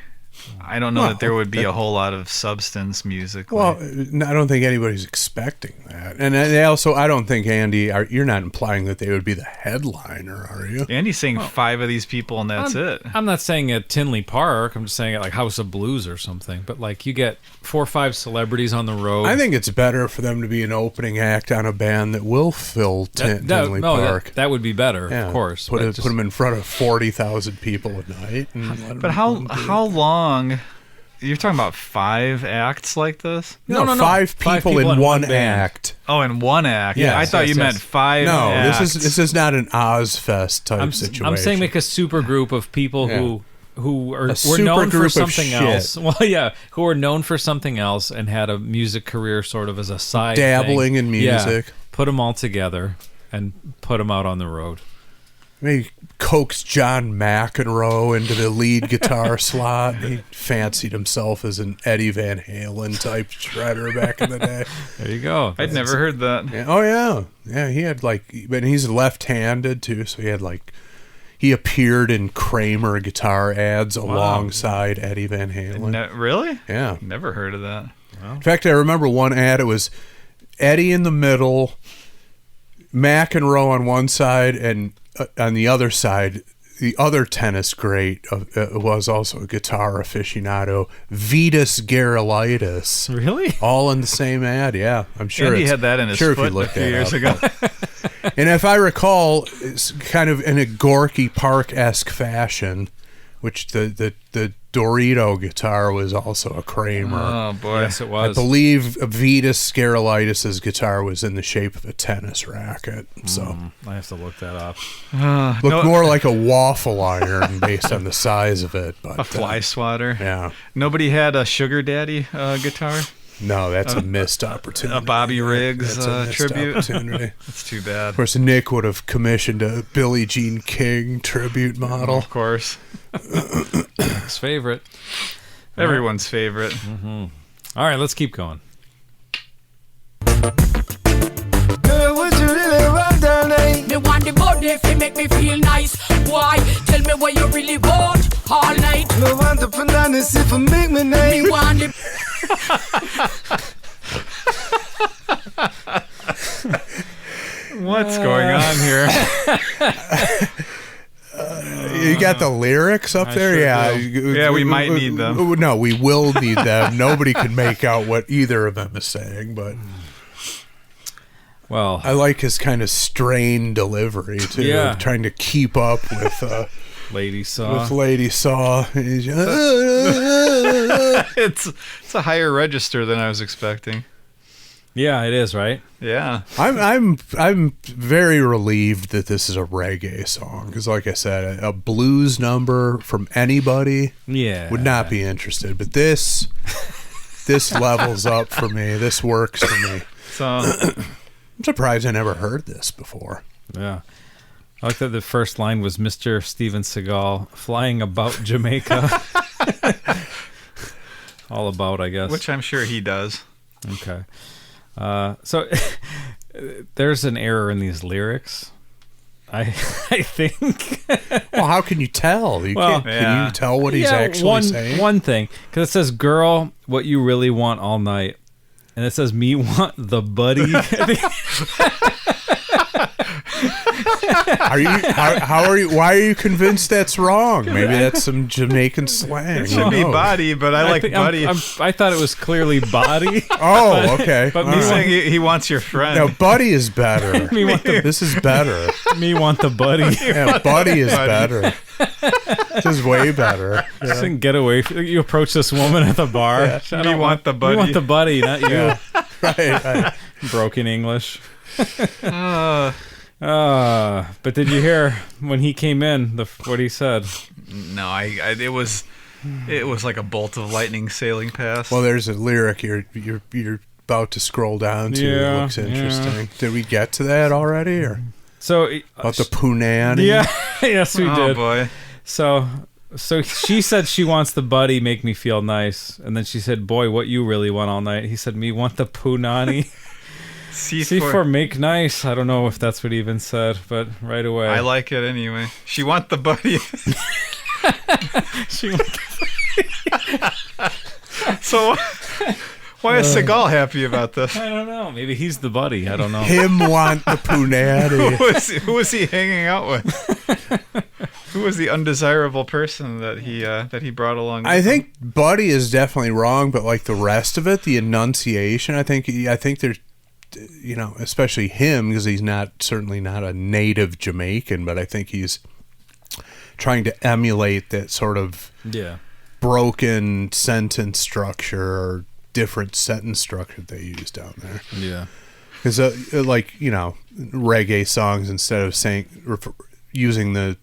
I don't know that there would be a whole lot of substance musically. Well, I don't think anybody's expecting that. And I don't think, Andy, you're not implying that they would be the headliner, are you? Andy's saying 5 of these people and that's it. I'm not saying at Tinley Park. I'm just saying at like House of Blues or something. But like you get 4 or 5 celebrities on the road. I think it's better for them to be an opening act on a band that will fill Tinley Park. That would be better, Yeah, of course. Put but them in front of 40,000 people a night. And let 'em But how long? You're talking about 5 acts like this? No, 5 people in one act. Oh, in one act. Yes, I thought you meant 5 No, acts. this is not an Ozfest type situation. I'm saying make a super group of people who were super known for group of something shit. else. Well, yeah, who were known for something else and had a music career sort of as a side Dabbling thing. in music. Yeah, put them all together and put them out on the road. Maybe coax John McEnroe into the lead guitar slot. He fancied himself as an Eddie Van Halen type shredder back in the day. There you go. I'd never heard that. Yeah. Oh yeah, he had but he's left-handed too, so he had he appeared in Kramer guitar ads alongside Eddie Van Halen. Really? Yeah. Never heard of that. In fact, I remember one ad. It was Eddie in the middle, McEnroe on one side, and on the other side, the other tennis great was also a guitar aficionado, Vitas Gerulaitis. Really? All in the same ad, yeah. I'm sure Andy had that in his sure foot if you a looked few that years up. ago. And if I recall, it's kind of in a Gorky Park-esque fashion, which the Dorito guitar was also a Kramer. Oh, boy. Yes, it I was. believe Vitas Gerulaitis' guitar was in the shape of a tennis racket. So I have to look that up. looked more like a waffle iron based on the size of it. But A fly swatter. yeah. Nobody had a Sugar Daddy guitar? No, that's a missed opportunity. A Bobby Riggs That's a missed tribute? opportunity. That's too bad. Of course, Nick would have commissioned a Billie Jean King tribute model. Of course. His favorite. Everyone's favorite. All right, let's keep going. Girl, would you really want all night? Me want the body if it make me feel nice. Why? Tell me what you really want all night. Me want the bananas if it make me nice. Me want the What's going on here? You got the lyrics up there? sure Yeah. Yeah, we might need them. No, we will need them. Nobody can make out what either of them is saying, but Well, I like his kind of strained delivery, too. Yeah. Trying to keep up with Lady Saw. With Lady Saw. He's, It's a higher register than I was expecting. Yeah, it is, right? Yeah. I'm very relieved that this is a reggae song because, like I said, a blues number from anybody would not be interested. But this levels up for me. This works for me. So I'm surprised I never heard this before. Yeah. I like that the first line was Mr. Steven Seagal flying about Jamaica. All about, I guess. which I'm sure he does. Okay. So there's an error in these lyrics. I think. Well, how can you tell? Can you tell what he's actually saying? One thing, because it says, "Girl, what you really want all night," and it says, "Me want the buddy." Why are you convinced that's wrong? Maybe that's some Jamaican slang. It should be body, but I like buddy. I thought it was clearly body. Oh, okay. But He's saying he wants your friend. No, buddy is better. This is better. Me want the buddy. Yeah, buddy is better. This is way better. Just didn't get away. You approach this woman at the bar. Yeah. Me want the buddy. Me want the buddy, not you. Yeah. Right. Broken English. But did you hear when he came in what he said? No, it was like a bolt of lightning sailing past. Well, there's a lyric you're about to scroll down to. It looks interesting. Did we get to that already, or about the punani? Yeah, yes, we did. Oh boy. So she said she wants the buddy, make me feel nice, and then she said, "Boy, what you really want all night?" He said, "Me want the punani." C for make nice. I don't know if that's what he even said, but right away. I like it anyway. She want the buddy. She want the So why is Seagal happy about this? I don't know. Maybe he's the buddy. I don't know. Him want the punani. Who was he hanging out with? Who was the undesirable person that he brought along with I him? think buddy is definitely wrong, but like the rest of it, the enunciation, I think there's, especially him, because he's certainly not a native Jamaican, but I think he's trying to emulate that sort of broken sentence structure or different sentence structure they use down there. Yeah. Because, reggae songs, instead of using the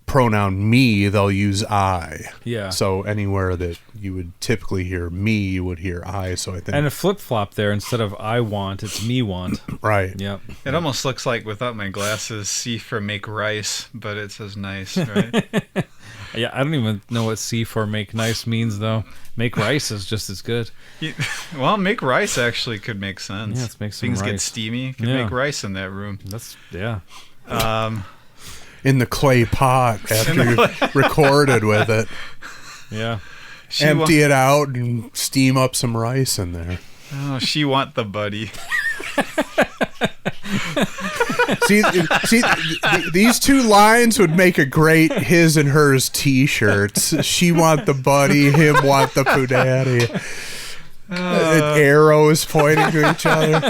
pronoun me, they'll use I. Yeah. So anywhere that you would typically hear me, you would hear I. So I think. And a flip flop there, instead of I want, it's me want. Right. Yep. It almost looks like, without my glasses, C for make rice, but it says nice, right? Yeah, I don't even know what C for make nice means, though. Make rice is just as good. Well, make rice actually could make sense. Yeah, let's make some Things rice. get steamy. You can make rice in that room. In the clay pot after you recorded with it. Yeah. Empty it out and steam up some rice in there. Oh, she want the buddy. See, these two lines would make a great his and hers T-shirts. She want the buddy, him want the punani. Arrows pointing to each other.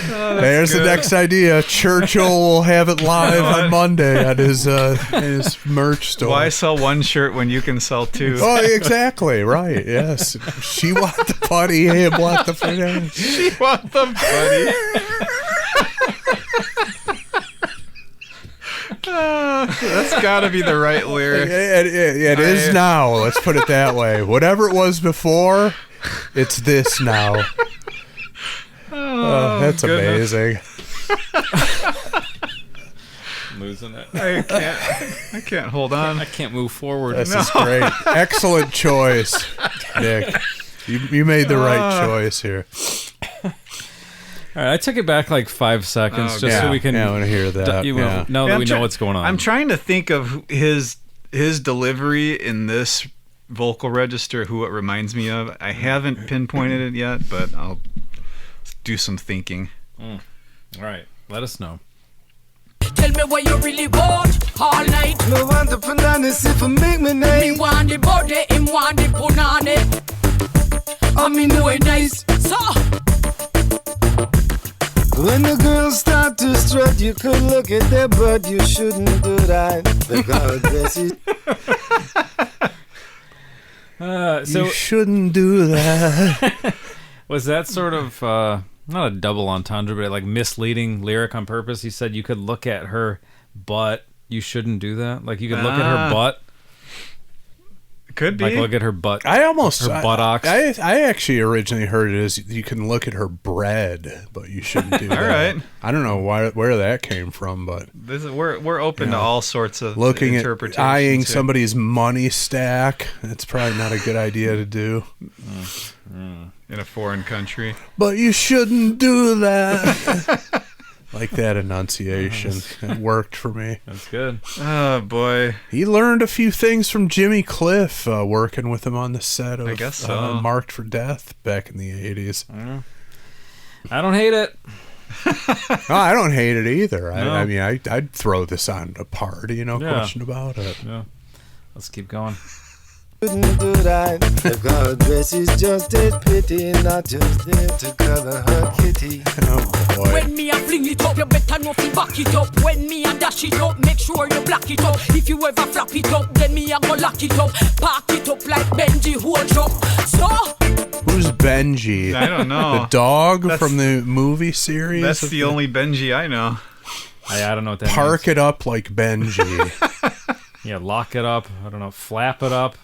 There's good. The next idea. Churchill will have it live on Monday at his merch store. Why sell one shirt when you can sell two? Oh, exactly. Right. Yes. She want the buddy, him want the punani. She want the buddy. That's got to be the right lyric. It is now. Let's put it that way. Whatever it was before, it's this now. That's goodness. amazing. Losing it. I can't hold on. I can't move forward. This is great. Excellent choice, Nick. You made the right choice here. All right, I took it back like 5 seconds so we can. Yeah, I want to hear that. Now that we know what's going on. I'm trying to think of his delivery in this vocal register, who it reminds me of. I haven't pinpointed it yet, but I'll do some thinking. All right, let us know. Tell me what you really want all night. Me want the bananas if I make me nice. Me want the body, him want the punani. I mean, Do it nice, so. When the girls start to strut, you could look at their butt. You shouldn't do that because this is. So you shouldn't do that. was that sort of not a double entendre, but like misleading lyric on purpose? He said you could look at her butt. You shouldn't do that. Like you could look at her butt. Could be. Like look at her butt. I almost her buttocks. I actually originally heard it as you can look at her bread, but you shouldn't do that. All right. I don't know where that came from, but we're open to all sorts of looking at interpretations. eyeing here. somebody's money stack. That's probably not a good idea to do. In a foreign country. But you shouldn't do that. Like that enunciation. It worked for me. That's good. Oh, boy. He learned a few things from Jimmy Cliff working with him on the set of I guess so. Marked for Death back in the 80s. I don't hate it. No, I don't hate it either. No. I mean, I'd throw this on a party, no question about it. Yeah. Let's keep going. Shouldn't do that because this is just a pity, not just there to cover her kitty. Oh, boy. When me a fling it up, you better know fi back it up. When me a dash it up, make sure you black it up. If you ever flap it up, then me a go lock it up. Park it up like Benji hold up. So Who's Benji? I don't know. The dog from the movie series? That's the only Benji I know. I don't know what that Park means. it up like Benji. Yeah, lock it up. I don't know. Flap it up.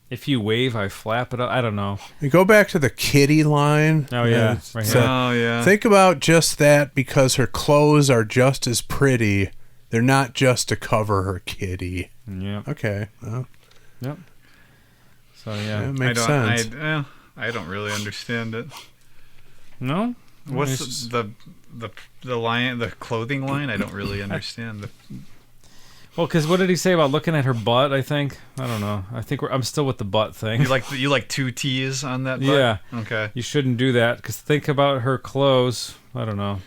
If you wave, I flap it up. I don't know. You go back to the kitty line. Oh, yeah. Right here. Oh, yeah. Think about just that because her clothes are just as pretty. They're not just to cover her kitty. Yep. Okay. Well, Yep. So, that yeah. makes sense. I don't really understand it. No? What's the line, the clothing line? I don't really understand. Well, because what did he say about looking at her butt, I think? I don't know. I think I'm still with the butt thing. You like two T's on that butt? Yeah. Okay. You shouldn't do that because think about her clothes. I don't know.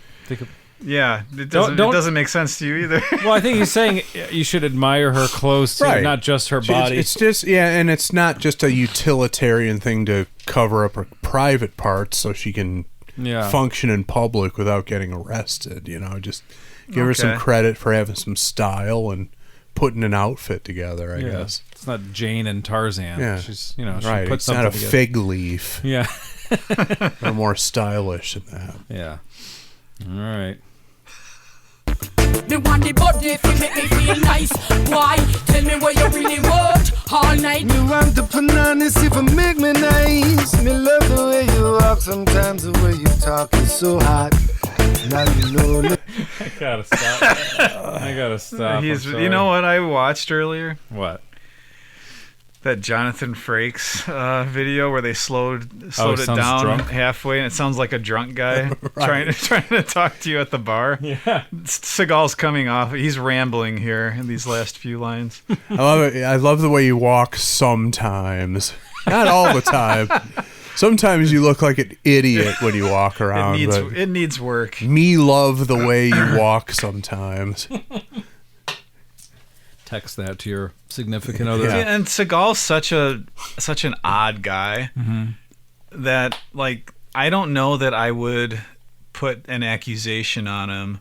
Yeah, it doesn't make sense to you either. Well, I think he's saying you should admire her clothes too, Right. not just her body. It's just, and it's not just a utilitarian thing to cover up her private parts so she can function in public without getting arrested. Just give her some credit for having some style and putting an outfit together, I guess. It's not Jane and Tarzan. Yeah. She's, she right. puts It's not something a together. fig leaf. Yeah. They're more stylish than that. Yeah. All right. me want the body fi make me feel nice. Why? Tell me what you really want all night. Me want the bananas if it make me nice. Me love the way you walk, sometimes the way you talk is so hot. Now you know. I gotta stop. I gotta stop. You know what I watched earlier? What? That Jonathan Frakes video where they slowed it sounds down drunk? halfway, and it sounds like a drunk guy trying to talk to you at the bar. Yeah. Seagal's coming off. He's rambling here in these last few lines. I love it. I love the way you walk sometimes. Not all the time. Sometimes you look like an idiot when you walk around. It needs work. Me love the way you walk sometimes. Text that to your significant other. Yeah. And Seagal's such an odd guy that, like, I don't know that I would put an accusation on him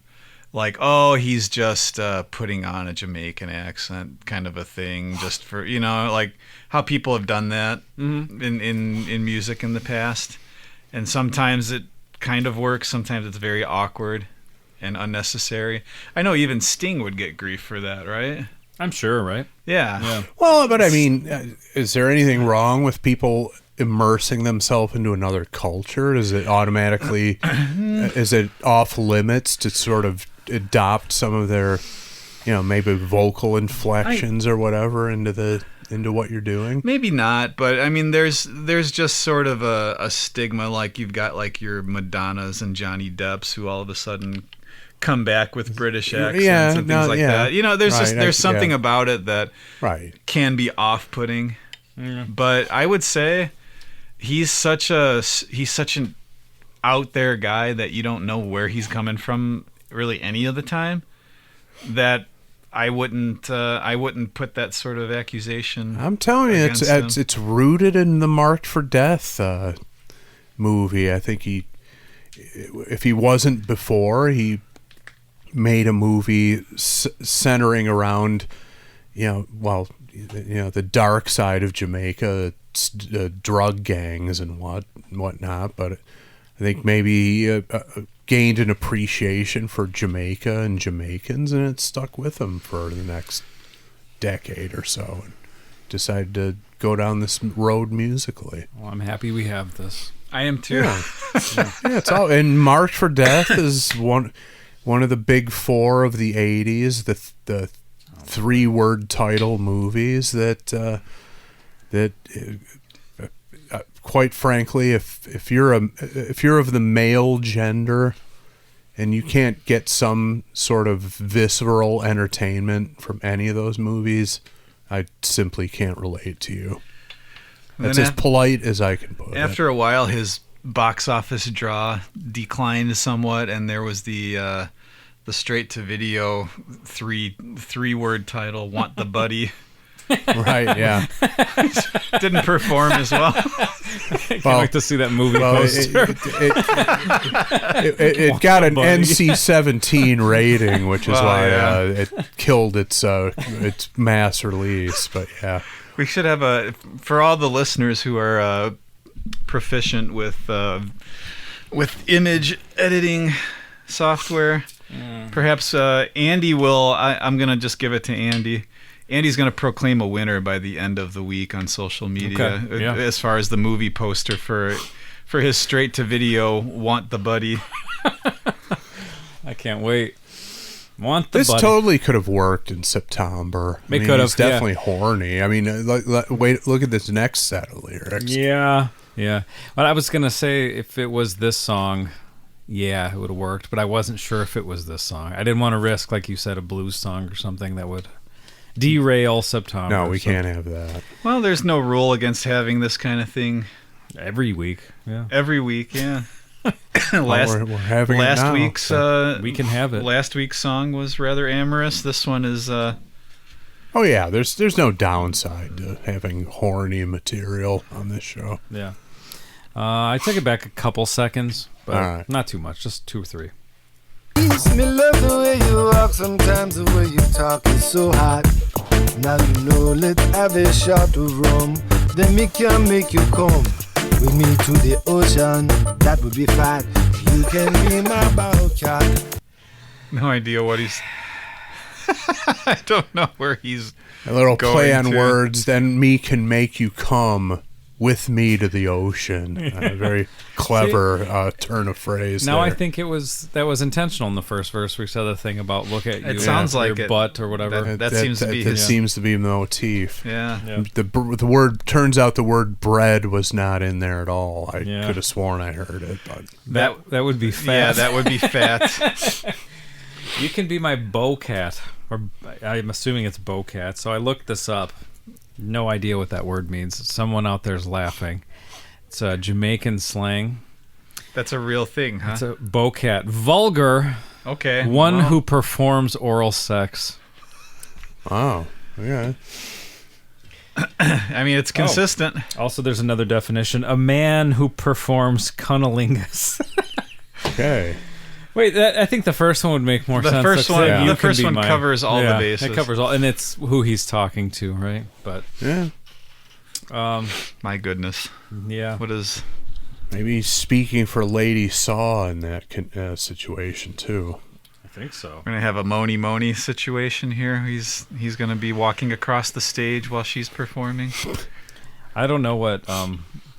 like, oh, he's just putting on a Jamaican accent kind of a thing, just for, like how people have done that in music in the past. And sometimes it kind of works, sometimes it's very awkward and unnecessary. I know even Sting would get grief for that, right? I'm sure, right? Yeah. Well, but I mean, is there anything wrong with people immersing themselves into another culture? Is it automatically, is it off limits to sort of adopt some of their, maybe vocal inflections or whatever into what you're doing? Maybe not, but I mean, there's just sort of a stigma, like you've got like your Madonnas and Johnny Depps who all of a sudden come back with British accents and things like that. There's something about it that can be off-putting. But I would say he's such an out there guy that you don't know where he's coming from really any of the time, that I wouldn't put that sort of accusation. I'm telling you, it's rooted in the Marked for Death movie. I think if he wasn't before, he made a movie centering around, the dark side of Jamaica, drug gangs and whatnot. But I think maybe he gained an appreciation for Jamaica and Jamaicans, and it stuck with him for the next decade or so, and decided to go down this road musically. Well, I'm happy we have this. I am too. Yeah, it's all. And Marked for Death is one of the big four of the '80s. The 3-word title movies that quite frankly, if you're of the male gender and you can't get some sort of visceral entertainment from any of those movies, I simply can't relate to you. That's as polite as I can put it. After a while, his box office draw declined somewhat, and there was the straight-to-video three-word title, "Want the Buddy." Right, yeah. Didn't perform as well. I can't wait to see that movie poster. It got an NC-17 rating, which is why it killed its mass release. But yeah, we should have for all the listeners who are proficient with image editing software. Perhaps Andy will. I'm gonna just give it to Andy. Andy's going to proclaim a winner by the end of the week on social media, as far as the movie poster for his straight-to-video "Want the Buddy." I can't wait. This totally could have worked in September. It could have. He's definitely horny. I mean, wait, look at this next set of lyrics. Yeah. But I was going to say, if it was this song, it would have worked. But I wasn't sure if it was this song. I didn't want to risk, like you said, a blues song or something that would derail September. No, we can't have that. Well, there's no rule against having this kind of thing every week. Yeah, every week. Yeah. we're having it now, week's we can have it. Last week's song was rather amorous. This one is. Oh yeah, there's no downside to having horny material on this show. Yeah. I took it back a couple seconds, but not too much, just 2 or 3. Me love the way you walk, sometimes the way you talk is so hot. Now you know, let's have a shot of rum. Then me can make you come with me to the ocean. That would be fat. You can be my bow cat. No idea what he's. I don't know where he's. A little going play on to. words. Then me can make you come with me to the ocean. Very clever turn of phrase. Now there. I think that was intentional in the first verse. We said the thing about look at you. It sounds like your it, butt or whatever. That seems to be. That seems to be the motif. Yeah. The word turns out the word bread was not in there at all. I could have sworn I heard it, but that would be fat. Yeah, that would be fat. You can be my beau cat, or I'm assuming it's beau cat. So I looked this up. No idea what that word means. Someone out there's laughing. It's a Jamaican slang. That's a real thing, huh? It's a beau cat. Vulgar. Okay. One who performs oral sex. Oh, yeah. I mean, it's consistent. Also, there's another definition. A man who performs cunnilingus. Okay. Wait, I think the first one would make more sense. The first one covers all the bases. It covers all, and it's who he's talking to, right? But yeah. My goodness. Yeah. What is? Maybe he's speaking for Lady Saw in that situation too. I think so. We're gonna have a Moni situation here. He's gonna be walking across the stage while she's performing. I don't know what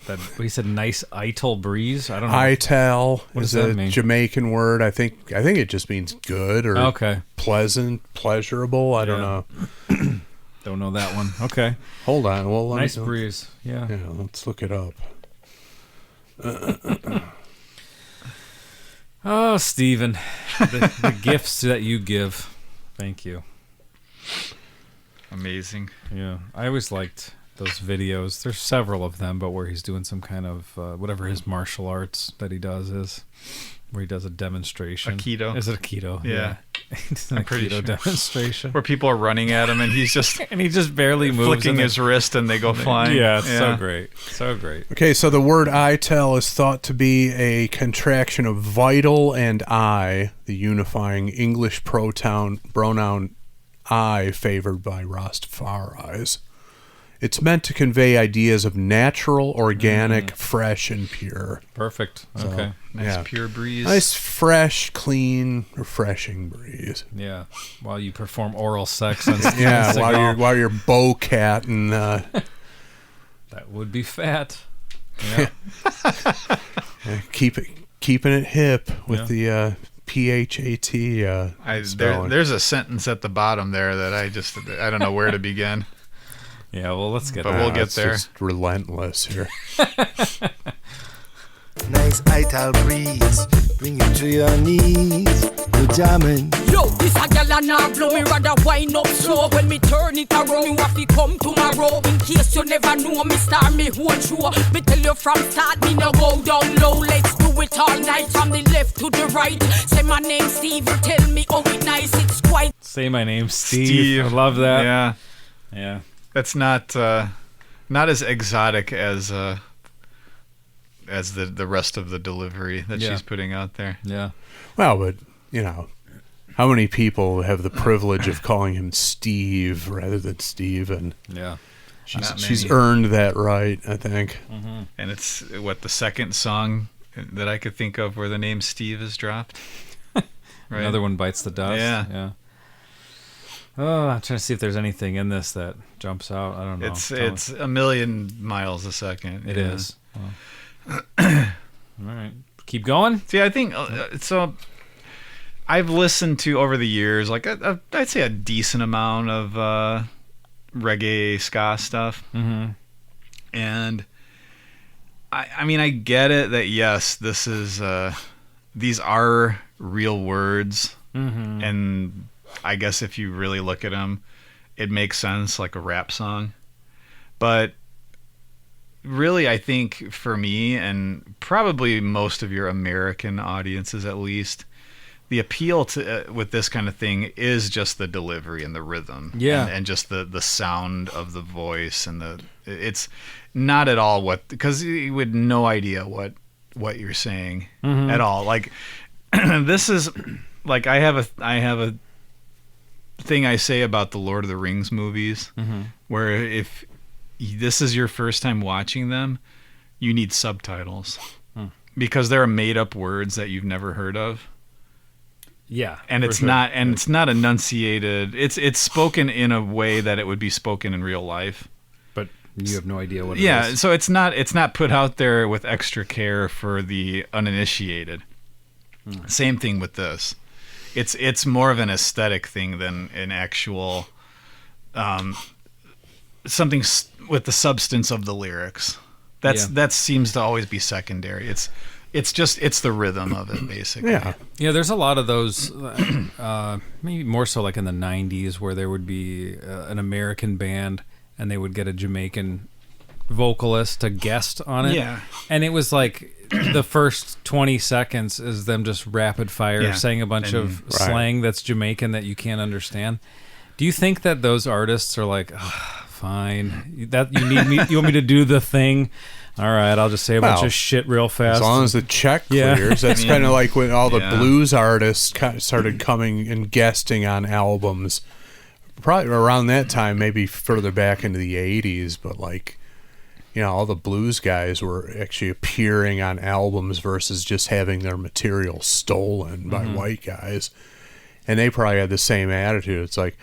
that he said. Nice ital breeze. I don't know. Ital is a mean? Jamaican word. I think it just means good or okay. Pleasant, pleasurable. I don't know. Don't know that one. Okay. Hold on. Well, nice breeze. Yeah. Yeah. Let's look it up. Oh, Steven, the gifts that you give. Thank you. Amazing. Yeah, I always liked those videos. There's several of them, but where he's doing some kind of whatever his martial arts that he does is, where he does a demonstration. Aikido. Is it Aikido? Yeah. He's in a pretty keto sure. demonstration. Where people are running at him and he's just And he just barely moves. flicking and then- his wrist and they go flying. Yeah, it's so great. So great. Okay, so the word "itel" is thought to be a contraction of vital and I, the unifying English pronoun I favored by Rastafaris. It's meant to convey ideas of natural, organic, fresh, and pure. Perfect. So, Okay. Nice pure breeze. Nice, fresh, clean, refreshing breeze. Yeah. While you perform oral sex on Steven Yeah, Seagal. while you're bowcatting. That would be fat. Yeah. Keeping it hip with the PHAT. spelling. There's a sentence at the bottom there that I don't know where to begin. Yeah, well, let's get But there. we'll get It's there. just relentless here. Nice ital breeze, bring you to your knees. You're jamming. Yo, this a gal and a blow me rather wind up slow. When me turn it around, you have to come tomorrow. In case you never know, me star me whole show. Me tell you from start, me no go down low. Let's do it all night from the left to the right. Say my name Steve, tell me oh it nice, it's quite. Say my name, Steve. I love that. Yeah. Yeah. That's not as exotic as the rest of the delivery that Yeah. she's putting out there. Yeah. Well, but, how many people have the privilege of calling him Steve rather than Steven? Yeah. She's earned that right, I think. Mm-hmm. And it's the second song that I could think of where the name Steve is dropped. Right? Another one bites the dust. Yeah. Yeah. Oh, I'm trying to see if there's anything in this that jumps out. I don't know. It's a million miles a second. It yeah. is. Well. All right. Keep going. See, I think so. I've listened to over the years, like I'd say a decent amount of reggae ska stuff, and I mean I get it that yes, this is these are real words, and I guess if you really look at them, it makes sense like a rap song, but really, I think for me and probably most of your American audiences, at least, the appeal to with this kind of thing is just the delivery and the rhythm, and just the sound of the voice, and it's not at all because you had no idea what you're saying at all. Like this is like I have a thing I say about the Lord of the Rings movies, where if this is your first time watching them, you need subtitles because there are made up words that you've never heard of. Yeah. And it's not enunciated. It's spoken in a way that it would be spoken in real life. But you have no idea what it is. Yeah, so it's not put out there with extra care for the uninitiated. Same thing with this. It's more of an aesthetic thing than an actual something with the substance of the lyrics. That seems to always be secondary. It's the rhythm of it, basically. Yeah, there's a lot of those, maybe more so like in the 90s, where there would be an American band and they would get a Jamaican vocalist to guest on it. Yeah. And it was like the first 20 seconds is them just rapid fire saying a bunch of slang that's Jamaican that you can't understand. Do you think that those artists are like, fine, that you want me to do the thing? All right, I'll just say a bunch of shit real fast. As long as the check clears. That's kind of like when all the blues artists started coming and guesting on albums. Probably around that time, maybe further back into the 80s, but like, all the blues guys were actually appearing on albums versus just having their material stolen by white guys. And they probably had the same attitude. It's like,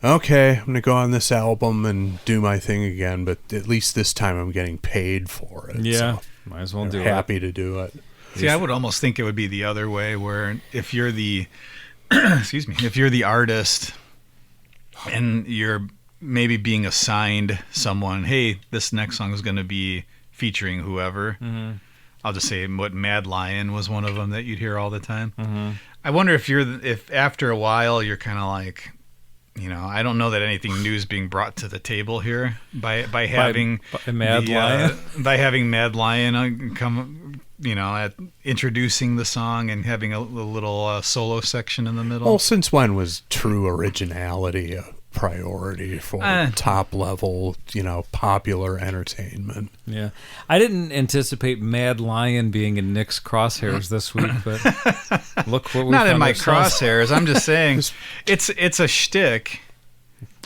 okay, I'm going to go on this album and do my thing again, but at least this time I'm getting paid for it. Yeah, so might as well do it. Happy to do it. See, I would almost think it would be the other way, where if you're the if you're the artist and you're maybe being assigned someone, hey, this next song is going to be featuring whoever. I'll just say what Mad Lion was one of them that you'd hear all the time. I wonder if after a while you're kind of like, I don't know that anything new is being brought to the table here by having Mad Lion. By having Mad Lion at introducing the song and having a little solo section in the middle. Well, since when was true originality a priority for top level, popular entertainment? Yeah. I didn't anticipate Mad Lion being in Nick's crosshairs this week, but look what we Not in found my ourselves. crosshairs. I'm just saying it's a shtick.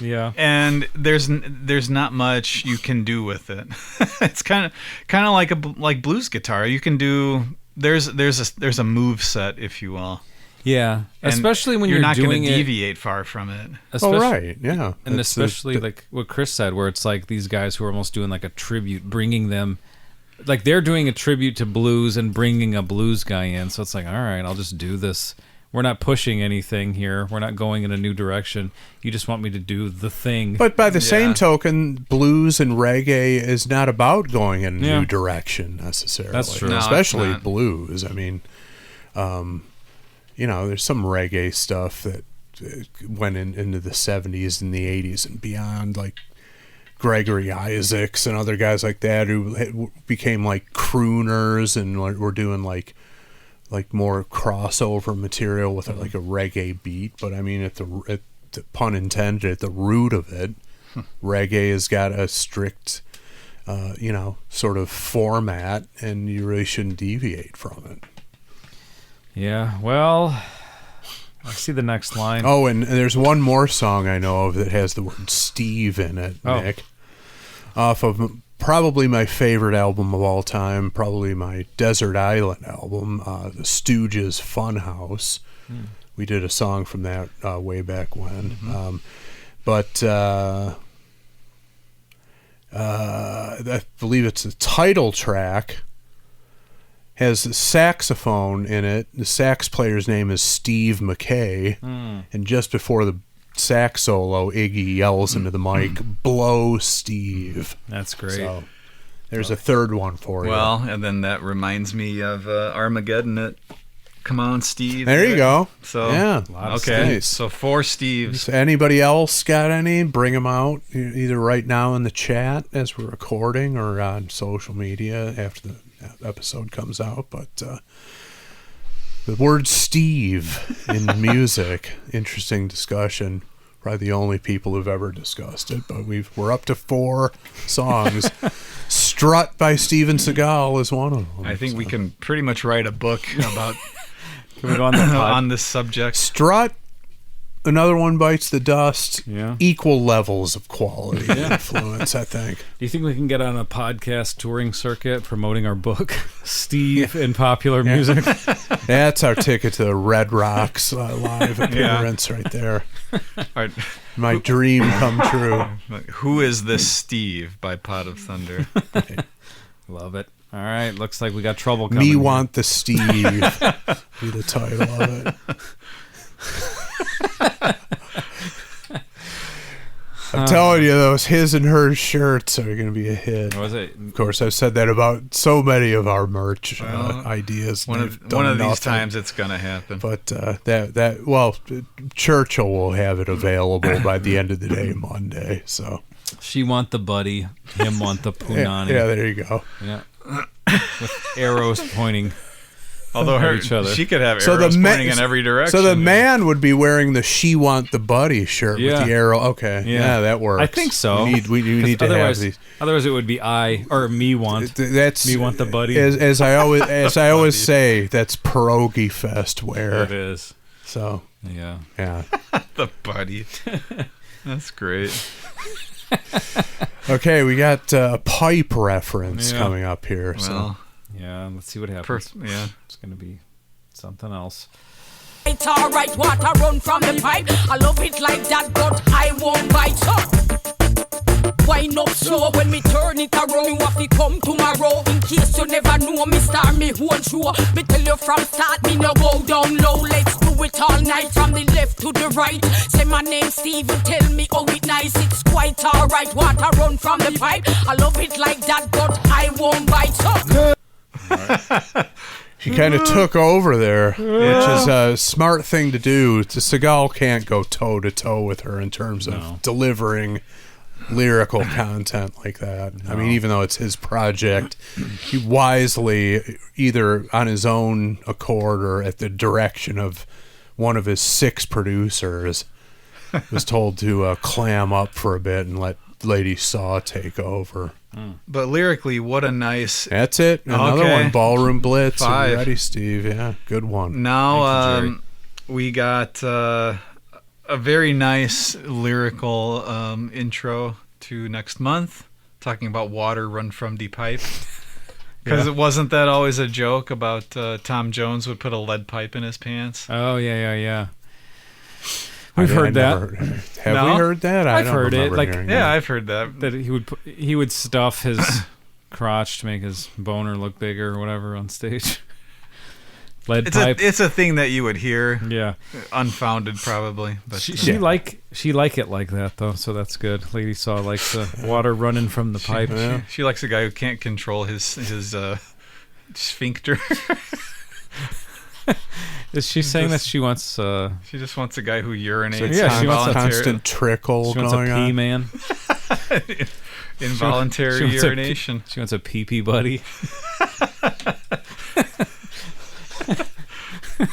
Yeah. And there's not much you can do with it. It's kind of like blues guitar. You can do there's a move set, if you will. Yeah, And especially when you're not doing going to it, deviate far from it. Right, yeah. And especially like what Chris said, where it's like these guys who are almost doing like a tribute, bringing them, like they're doing a tribute to blues and bringing a blues guy in. So it's like, all right, I'll just do this. We're not pushing anything here. We're not going in a new direction. You just want me to do the thing. But by the same token, blues and reggae is not about going in a Yeah. new direction necessarily. That's true. No, it's Especially not. blues. I mean, there's some reggae stuff that went into the 70s and the 80s and beyond, like Gregory Isaacs and other guys like that who became like crooners and were doing like more crossover material with like a reggae beat. But I mean, at the pun intended, at the root of it, reggae has got a strict, sort of format, and you really shouldn't deviate from it. Yeah, well, I see the next line. Oh, and there's one more song I know of that has the word Steve in it, Nick. Off of probably my favorite album of all time, probably my Desert Island album, the Stooges' Funhouse. We did a song from that way back when. I believe it's the title track. Has a saxophone in it. The sax player's name is Steve McKay. And just before the sax solo, Iggy yells into the mic, "Blow Steve." That's great. So there's a third one for you. Well, and then that reminds me of Armageddon. Come on, Steve. There you go. So yeah. Okay. Nice. So 4 Steves. So anybody else got any? Bring them out either right now in the chat as we're recording or on social media after the episode comes out. But the word Steve in music, interesting discussion. Probably the only people who've ever discussed it. But we're up to 4 songs. Strut by Steven Seagal is one of them. I think we can pretty much write a book about Can we go on the pod? on this subject. Strut, another one bites the dust. Yeah. Equal levels of quality and influence, I think. Do you think we can get on a podcast touring circuit promoting our book, Steve in Popular Music? That's our ticket to the Red Rocks live appearance right there. All right. My dream come true. Who is this Steve by Pot of Thunder? Love it. All right, looks like we got trouble coming. Me here. Want the Steve be the title of it. I'm telling you, those his and hers shirts are going to be a hit. Was it? Of course, I've said that about so many of our merch ideas. One of these times it's going to happen. But Churchill will have it available by the end of the day, Monday. So She want the buddy, him want the punani. yeah, there you go. Yeah. With arrows pointing. Although at each other. she could have arrows pointing in every direction. So the man would be wearing the "She Want the Buddy" shirt with the arrow. Okay, yeah, that works. I think so. We need to have these. Otherwise, it would be me want. That's me want the buddy. As I always say, that's pierogi fest wear. It is. So yeah. The buddy. That's great. Okay, we got a pipe reference coming up here. Well, yeah, let's see what happens. It's gonna be something else. It's alright, water run from the pipe. I love it like that, but I won't bite. Wind up slow when me turn it around. You have to come tomorrow. In case you never know, me start me whole show. Me tell you from start, me no go down low. Let's do it all night from the left to the right. Say my name Steve, tell me how it nice. It's quite alright, water run from the pipe. I love it like that, but I won't bite. She kind of took over there, which is a smart thing to do. Seagal can't go toe to toe with her in terms of delivering lyrical content like that. I mean, even though it's his project, he wisely, either on his own accord or at the direction of one of his 6 producers, was told to clam up for a bit and let Lady Saw take over. But lyrically, what a nice... That's it. Another one, Ballroom Blitz. 5. Are you ready, Steve? Yeah, good one. Now we got a very nice lyrical intro to next month, talking about water run from the pipe. Because it wasn't that always a joke about Tom Jones would put a lead pipe in his pants? Oh, yeah. We've heard that. Have we heard that? I've heard it. Like, I've heard that. That he would stuff his crotch to make his boner look bigger or whatever on stage. Lead pipe. It's a thing that you would hear. Yeah, unfounded probably. But she like it like that though, so that's good. Lady Saw likes the water running from the pipe. She likes a guy who can't control his sphincter. Is she saying that she wants? She just wants a guy who urinates. So she wants a constant trickle. She wants a pee man. Involuntary urination. She wants a pee buddy.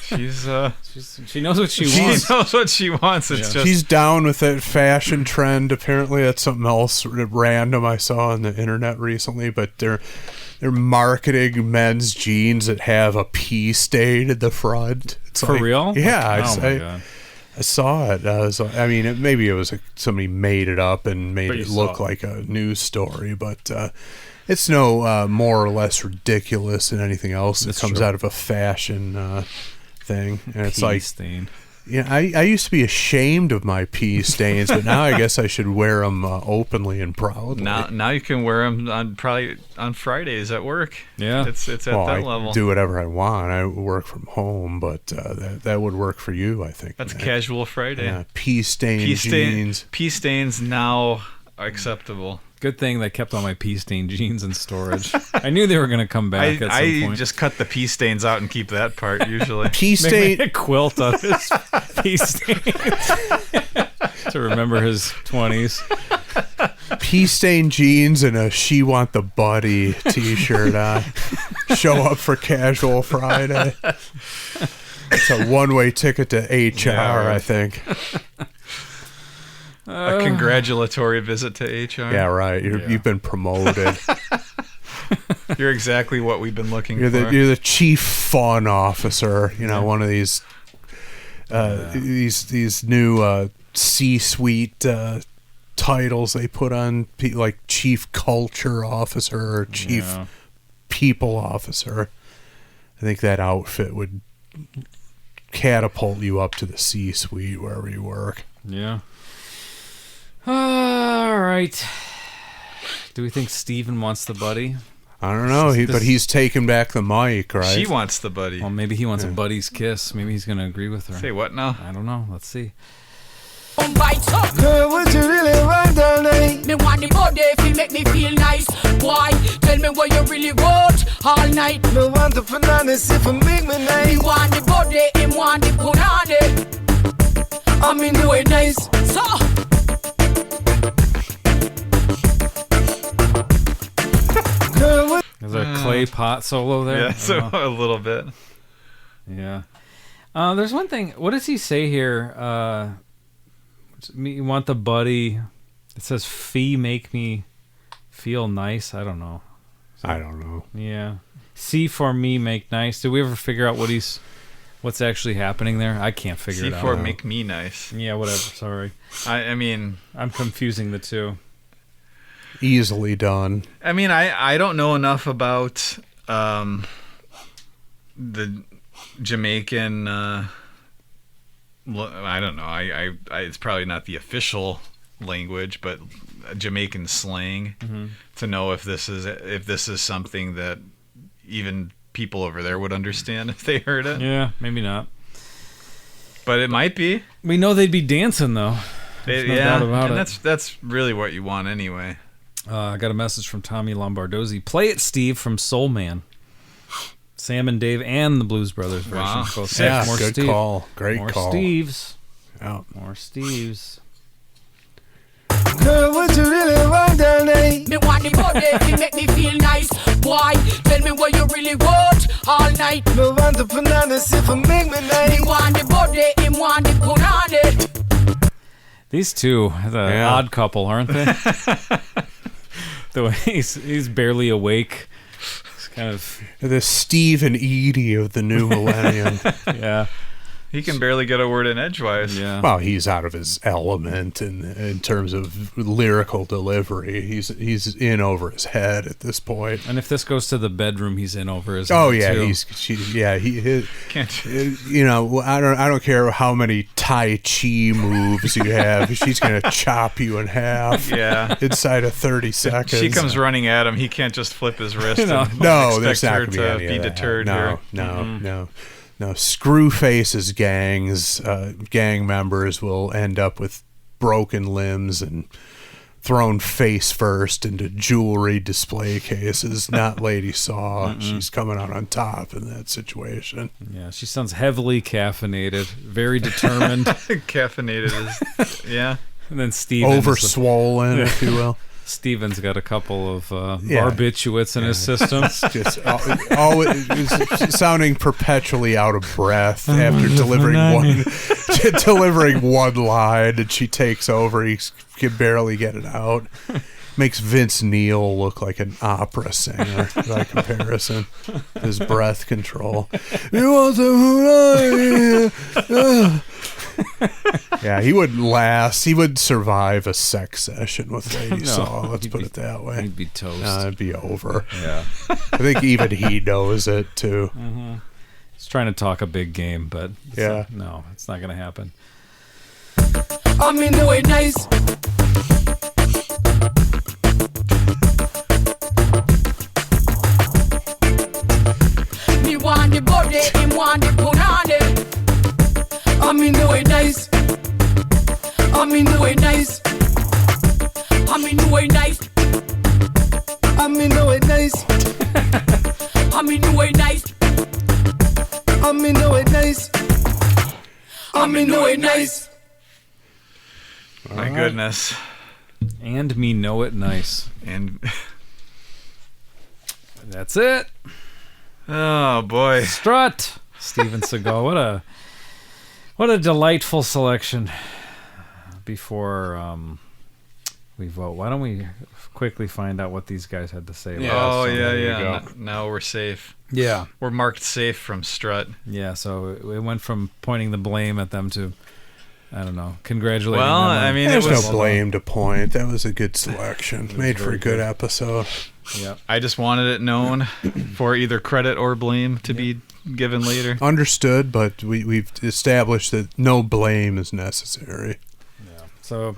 She knows what she wants. She knows what she wants. It's just she's down with that fashion trend. Apparently, that's something else random I saw on the internet recently. But they're marketing men's jeans that have a pee stain at the front. It's For real? Yeah. God. I saw it. Maybe it was somebody made it up and made it look like a news story, but it's no more or less ridiculous than anything else that comes out of a fashion thing. And it's pee stain. Yeah, I used to be ashamed of my pee stains, but now I guess I should wear them openly and proudly. Now you can wear them probably on Fridays at work. Yeah, it's at that level. I do whatever I want. I work from home, but that would work for you, I think. That's casual Friday. Yeah, pee stain jeans. Pee stains now acceptable. Good thing they kept all my pee stain jeans in storage. I knew they were going to come back at some point. I just cut the pee stains out and keep that part usually. Pee stain. Make a quilt of his pee stains to remember his 20s. Pee stain jeans and a "She Want the Buddy" t-shirt on. Show up for casual Friday. It's a one-way ticket to HR, I think. A congratulatory visit to HR. Yeah, right. You've been promoted. You're exactly what we've been looking for. You're the chief fun officer. You know, one of these new C-suite titles they put on, like chief culture officer or chief people officer. I think that outfit would catapult you up to the C-suite wherever you work. Yeah. All right. Do we think Steven wants the buddy? I don't know, but he's taking back the mic, right? She wants the buddy. Well, maybe he wants a buddy's kiss. Maybe he's going to agree with her. Say what now? I don't know. Let's see. Girl, what you really want all night? Me want the body if it make me feel nice. Why? Tell me what you really want all night. Me want the bananas if it make me nice. Me want the body, him want the punani. I mean do it nice. So Is there a clay pot solo there? Yeah, so a little bit. Yeah. There's one thing. What does he say here? You want the buddy. It says fee make me feel nice. I don't know. I don't know. Yeah. C for me make nice. Did we ever figure out what's actually happening there? I can't figure it out. C for make me nice. Yeah, whatever. Sorry. I mean, I'm confusing the two. Easily done. I mean, I don't know enough about the Jamaican. I don't know. I it's probably not the official language, but Jamaican slang to know if this is something that even people over there would understand if they heard it. Yeah, maybe not. But it might be. We know they'd be dancing though. There's no doubt about it. That's really what you want anyway. I got a message from Tommy Lombardozzi. Play it, Steve, from Soul Man. Sam and Dave and the Blues Brothers version. Wow. Both Yeah, more good Steve. call. Great more call. Steves. Yeah. More Steves. Girl, what you really want tonight? Me want the body, it make me feel nice. Boy, tell me what you really want all night. Me want the banana, if it make me nice. Me want the body, him want the punani. These two, the odd couple, aren't they? The way he's barely awake. It's kind of the Steve and Edie of the new millennium. yeah. He can barely get a word in edgewise. Yeah. Well, he's out of his element in terms of lyrical delivery. He's in over his head at this point. And if this goes to the bedroom, he's in over his Oh head, yeah, too. Can't. You know, I don't care how many Tai Chi moves you have. She's gonna chop you in half. Yeah. Inside of 30 seconds. She comes running at him. He can't just flip his wrist. No. And No, there's expect not her gonna be to any be of that. deterred here. No. Screwface's gang members will end up with broken limbs and thrown face first into jewelry display cases. Not Lady Saw. She's coming out on top in that situation. Yeah, she sounds heavily caffeinated, very determined. Caffeinated is, yeah. And then Steven Overswollen, if you will. Steven's got a couple of barbiturates in his system. Just always sounding perpetually out of breath after delivering one line, and she takes over. He can barely get it out. Makes Vince Neil look like an opera singer by comparison. His breath control. Yeah, he wouldn't last. He would survive a sex session with Lady Saw. Let's put it that way. He'd be toast. It'd be over. Yeah. I think even he knows it too. Mm-hmm. He's trying to talk a big game, but no, it's not going to happen. I mean, the way nice. Me want the body, him want the punani. I mean, the way nice. I mean, the way nice. I mean, the way nice. I mean, no, it nice. I mean, the way nice. I mean, no, it nice. I mean, the way nice. My goodness. And me know it nice. And that's it. Oh boy. Strut. Steven Seagal. What a delightful selection. Before we vote, why don't we quickly find out what these guys had to say? Oh yeah. Now we're safe. Yeah. We're marked safe from Strut. Yeah, so it went from pointing the blame at them to, I don't know, congratulating them. Well, I mean, there's no blame to point. That was a good selection. Made for a good episode. Yeah. I just wanted it known for either credit or blame to be given later. Understood, but we've established that no blame is necessary. Yeah. So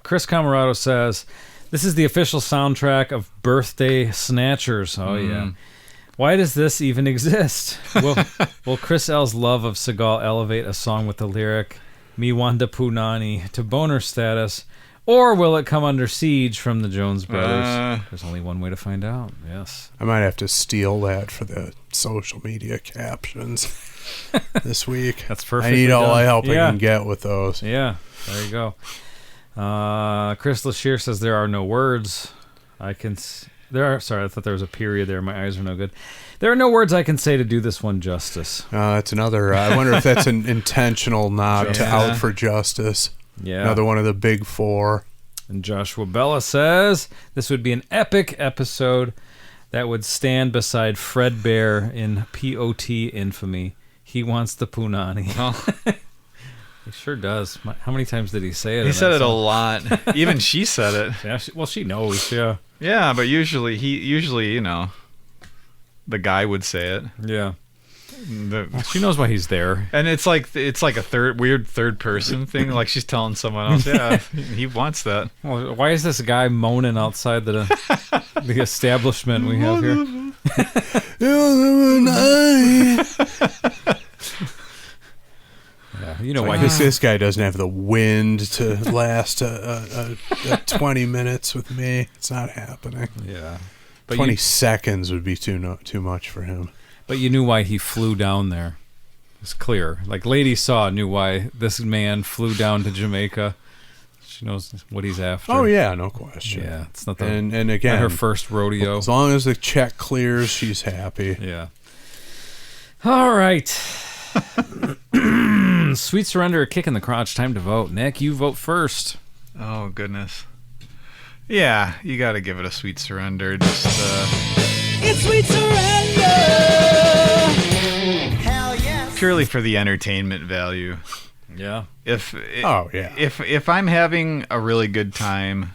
Chris Camarado says, this is the official soundtrack of Birthday Snatchers. Oh, yeah. Why does this even exist? Will Chris L's love of Seagal elevate a song with the lyric, Me Wanda Punani, to boner status, or will it come under siege from the Jones Brothers? There's only one way to find out. Yes. I might have to steal that for the social media captions this week. That's perfect. I need all the help I can get with those. Yeah, there you go. Chris Lashir says there are no words. Sorry, I thought there was a period there. My eyes are no good. There are no words I can say to do this one justice. It's another. I wonder if that's an intentional nod to Out for Justice. Yeah. Another one of the big four. And Joshua Bella says this would be an epic episode that would stand beside Fred Bear in POT infamy. He wants the punani. Oh. He sure does. How many times did he say it? He said it a lot. Even she said it. Yeah, she knows. Yeah. Yeah, but usually, you know, the guy would say it. Yeah. She knows why he's there. And it's like a weird third person thing. Like she's telling someone else, yeah, he wants that. Well, why is this guy moaning outside the establishment we have here? Yeah, you know why this guy doesn't have the wind to last 20 minutes with me. It's not happening. Yeah, but 20 seconds would be too much for him. But you knew why he flew down there. It's clear. Like Lady Saw knew why this man flew down to Jamaica. She knows what he's after. Oh yeah, no question. Yeah, it's not the and again, not her first rodeo. As long as the check clears, she's happy. Yeah. All right. Sweet Surrender, a kick in the crotch. Time to vote. Nick, you vote first. Oh, goodness. Yeah, you got to give it a Sweet Surrender. Just, It's Sweet Surrender. Hell yes. purely for the entertainment value. Yeah. If I'm having a really good time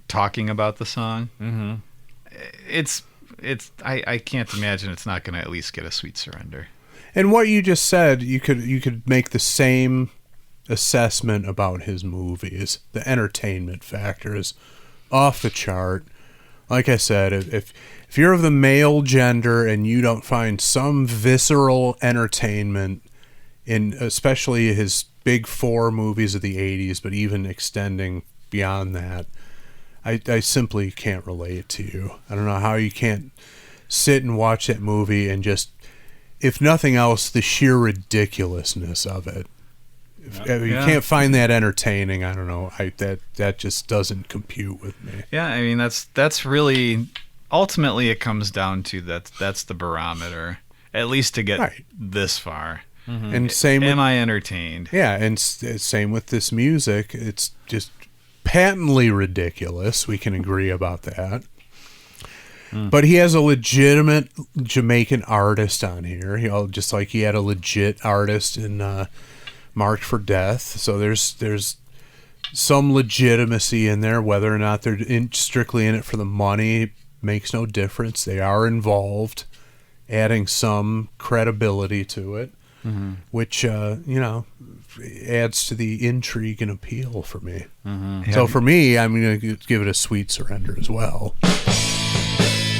talking about the song, I can't imagine it's not going to at least get a Sweet Surrender. And what you just said, you could make the same assessment about his movies. The entertainment factor is off the chart. Like I said, if you're of the male gender and you don't find some visceral entertainment in especially his big four movies of the 80s, but even extending beyond that, I simply can't relate to you. I don't know how you can't sit and watch that movie and just, if nothing else, the sheer ridiculousness of it. If you can't find that entertaining, I don't know. That just doesn't compute with me. Yeah, I mean that's really ultimately it comes down to that's the barometer, at least to get this far. Mm-hmm. And same. Am I entertained? Yeah, and same with this music. It's just patently ridiculous. We can agree about that. But he has a legitimate Jamaican artist on here. Just like he had a legit artist in Marked for Death. So there's some legitimacy in there. Whether or not they're strictly in it for the money makes no difference. They are involved, adding some credibility to it, which adds to the intrigue and appeal for me. So for me, I'm going to give it a Sweet Surrender as well.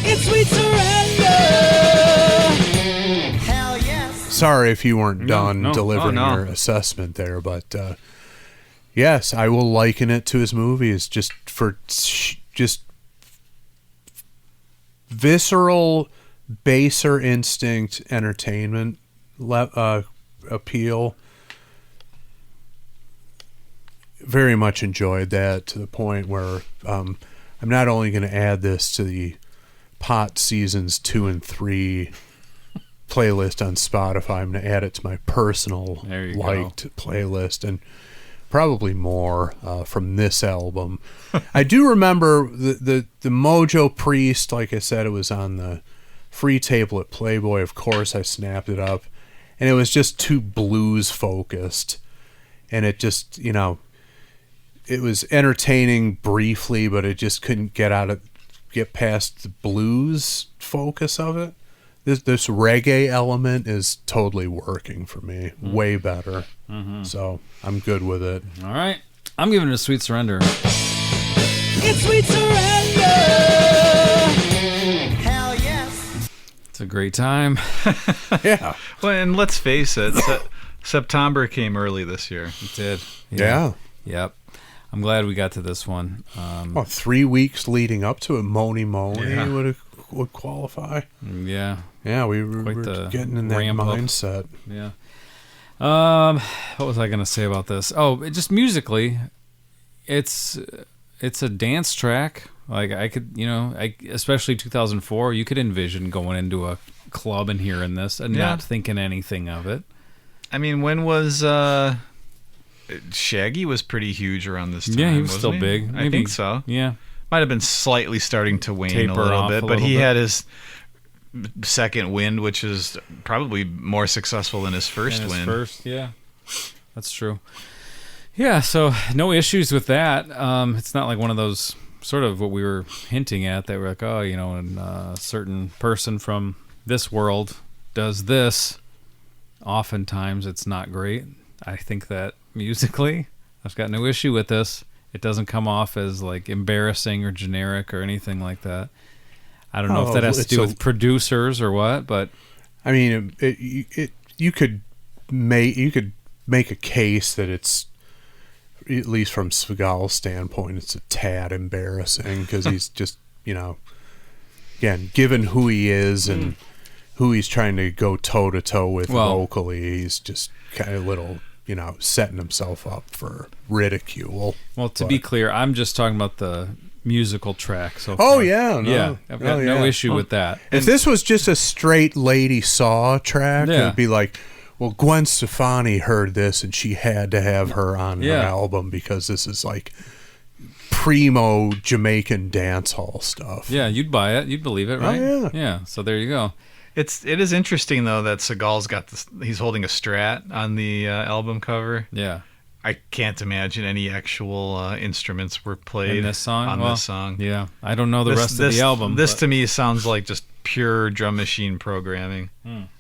It's Sweet Surrender. Hell yes. Sorry if you weren't done delivering your assessment there, but yes, I will liken it to his movies just for just visceral, baser instinct entertainment appeal. Very much enjoyed that, to the point where I'm not only going to add this to the Pot Seasons 2 and 3 playlist on Spotify, I'm going to add it to my personal liked playlist, and probably more from this album. I do remember the Mojo Priest. Like I said, it was on the free table at Playboy. Of course, I snapped it up, and it was just too blues focused, and it just, it was entertaining briefly, but it just couldn't get past the blues focus of it. This reggae element is totally working for me. Way better. So I'm good with it. All right. I'm giving it a Sweet Surrender. It's Sweet Surrender. Hell yes. It's a great time. Yeah. Well, and let's face it, September came early this year. It did. Yeah. Yep. I'm glad we got to this one. 3 weeks leading up to it, Moni would qualify. Yeah. Yeah, we were getting in that mindset. Yeah. What was I going to say about this? Oh, just musically, it's a dance track. Like I could, especially 2004, you could envision going into a club and hearing this and not thinking anything of it. I mean, when was Shaggy was pretty huge around this time? Yeah, he was wasn't still he? big. I think so. Yeah. Might have been slightly starting to wane Taper a little off bit, a but little he bit. had his second wind, which is probably more successful than his first wind. Yeah. That's true. Yeah, so no issues with that. It's not like one of those sort of what we were hinting at that we're like, and a certain person from this world does this. Oftentimes it's not great. I think that musically, I've got no issue with this. It doesn't come off as like embarrassing or generic or anything like that. I don't know if that has to do with producers or what, but I mean, you could make a case that it's, at least from Seagal's standpoint, it's a tad embarrassing because he's just, again, given who he is and who he's trying to go toe to toe with vocally, he's just kind of a little setting himself up for ridicule. Well, to be clear, I'm just talking about the musical track. So oh yeah, no. Yeah, I've got no issue with that. If this was just a straight Lady Saw track, Yeah. it'd be like, well, Gwen Stefani heard this and she had to have her on her album because this is like primo Jamaican dance hall stuff. Yeah, you'd buy it. You'd believe it, right? Oh, yeah. Yeah, so there you go. It is interesting though that Seagal's got this. He's holding a Strat on the album cover. Yeah. I can't imagine any actual instruments were played In this song? on Well, this song. Yeah, I don't know the rest of the album. This but- to me sounds like just pure drum machine programming.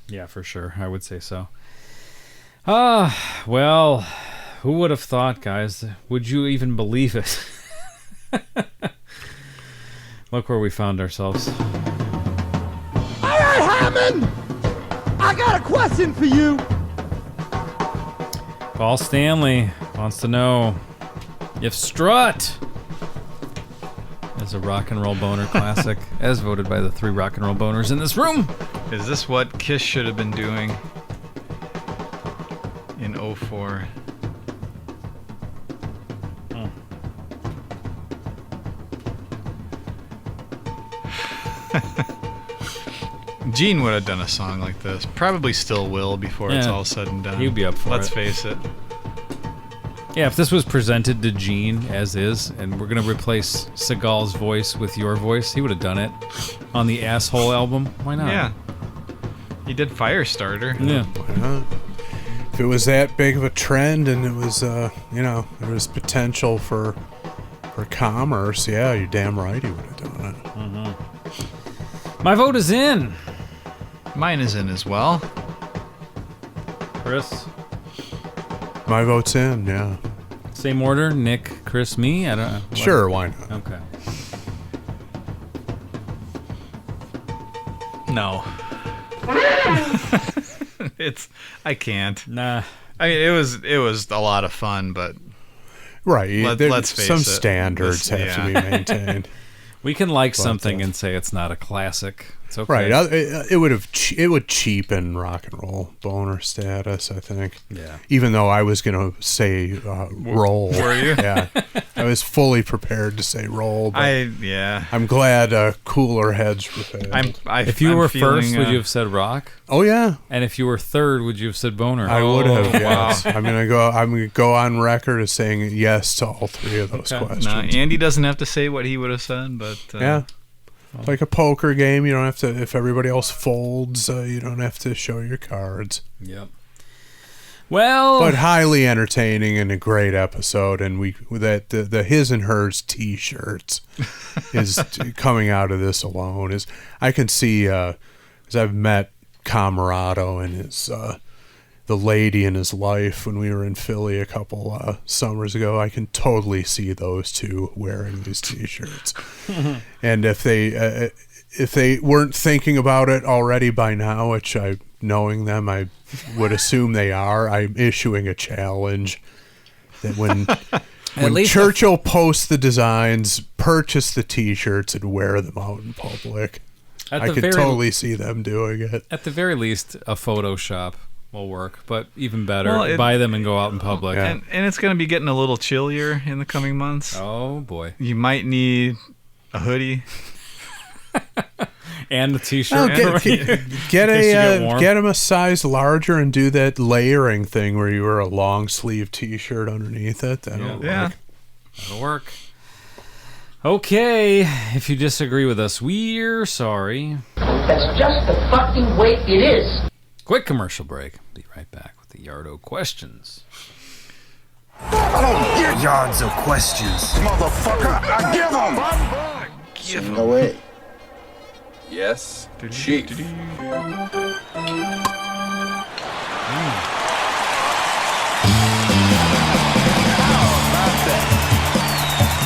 Yeah, for sure. I would say so. Well, who would have thought, guys? Would you even believe it? Look where we found ourselves. All right, Hammond, I got a question for you. Paul Stanley wants to know if Strut is a rock and roll boner classic, as voted by the 3 rock and roll boners in this room. Is this what Kiss should have been doing in 04? Gene would have done a song like this. Probably still will before it's Yeah. all said and done. He'd be up for Let's it. face it. Yeah, if this was presented to Gene as is, and we're going to replace Seagal's voice with your voice, he would have done it on the Asshole album. Why not? Yeah. He did Firestarter. Yeah. Why not? If it was that big of a trend and it was, there was potential for commerce, yeah, you're damn right he would have done it. My vote is in. Mine is in as well. Chris? My vote's in, yeah. Same order, Nick, Chris, me? I don't know. Sure, why not? Okay. No. I can't. Nah. I mean, it was a lot of fun, but Right, let's face some it. standards have to be maintained. We can like something and say it's not a classic. It's okay. Right, it would cheapen rock and roll boner status, I think. Yeah. Even though I was gonna say roll. Were you? Yeah, I was fully prepared to say roll. But I'm glad cooler heads prevailed. If you were first, would you have said rock? Oh yeah. And if you were third, would you have said boner? I would have. Yes. wow. I'm gonna go on record as saying yes to all 3 of those questions. No, Andy doesn't have to say what he would have said, but Yeah. Like a poker game, you don't have to. If everybody else folds, you don't have to show your cards. Yep. Well, but highly entertaining and a great episode, and the his and hers T-shirts is coming out of this alone. Is I can see as I've met Camarado and his the lady in his life when we were in Philly a couple summers ago. I can totally see those two wearing these T-shirts. And if they weren't thinking about it already by now, which knowing them, I would assume they are, I'm issuing a challenge that when Churchill posts the designs, purchase the T-shirts and wear them out in public. I could totally see them doing it. At the very least, a Photoshop will work, but even better, buy them and go out in public. And it's going to be getting a little chillier in the coming months. Oh boy. You might need a hoodie. And the T-shirt. Get him a size larger and do that layering thing where you wear a long sleeve T-shirt underneath it. That'll work. That'll work. Okay, if you disagree with us, we're sorry. That's just the fucking way it is. Quick commercial break. Be right back with the Yardo questions. Yards of questions. Motherfucker, I give them. No way. Yes, Chief.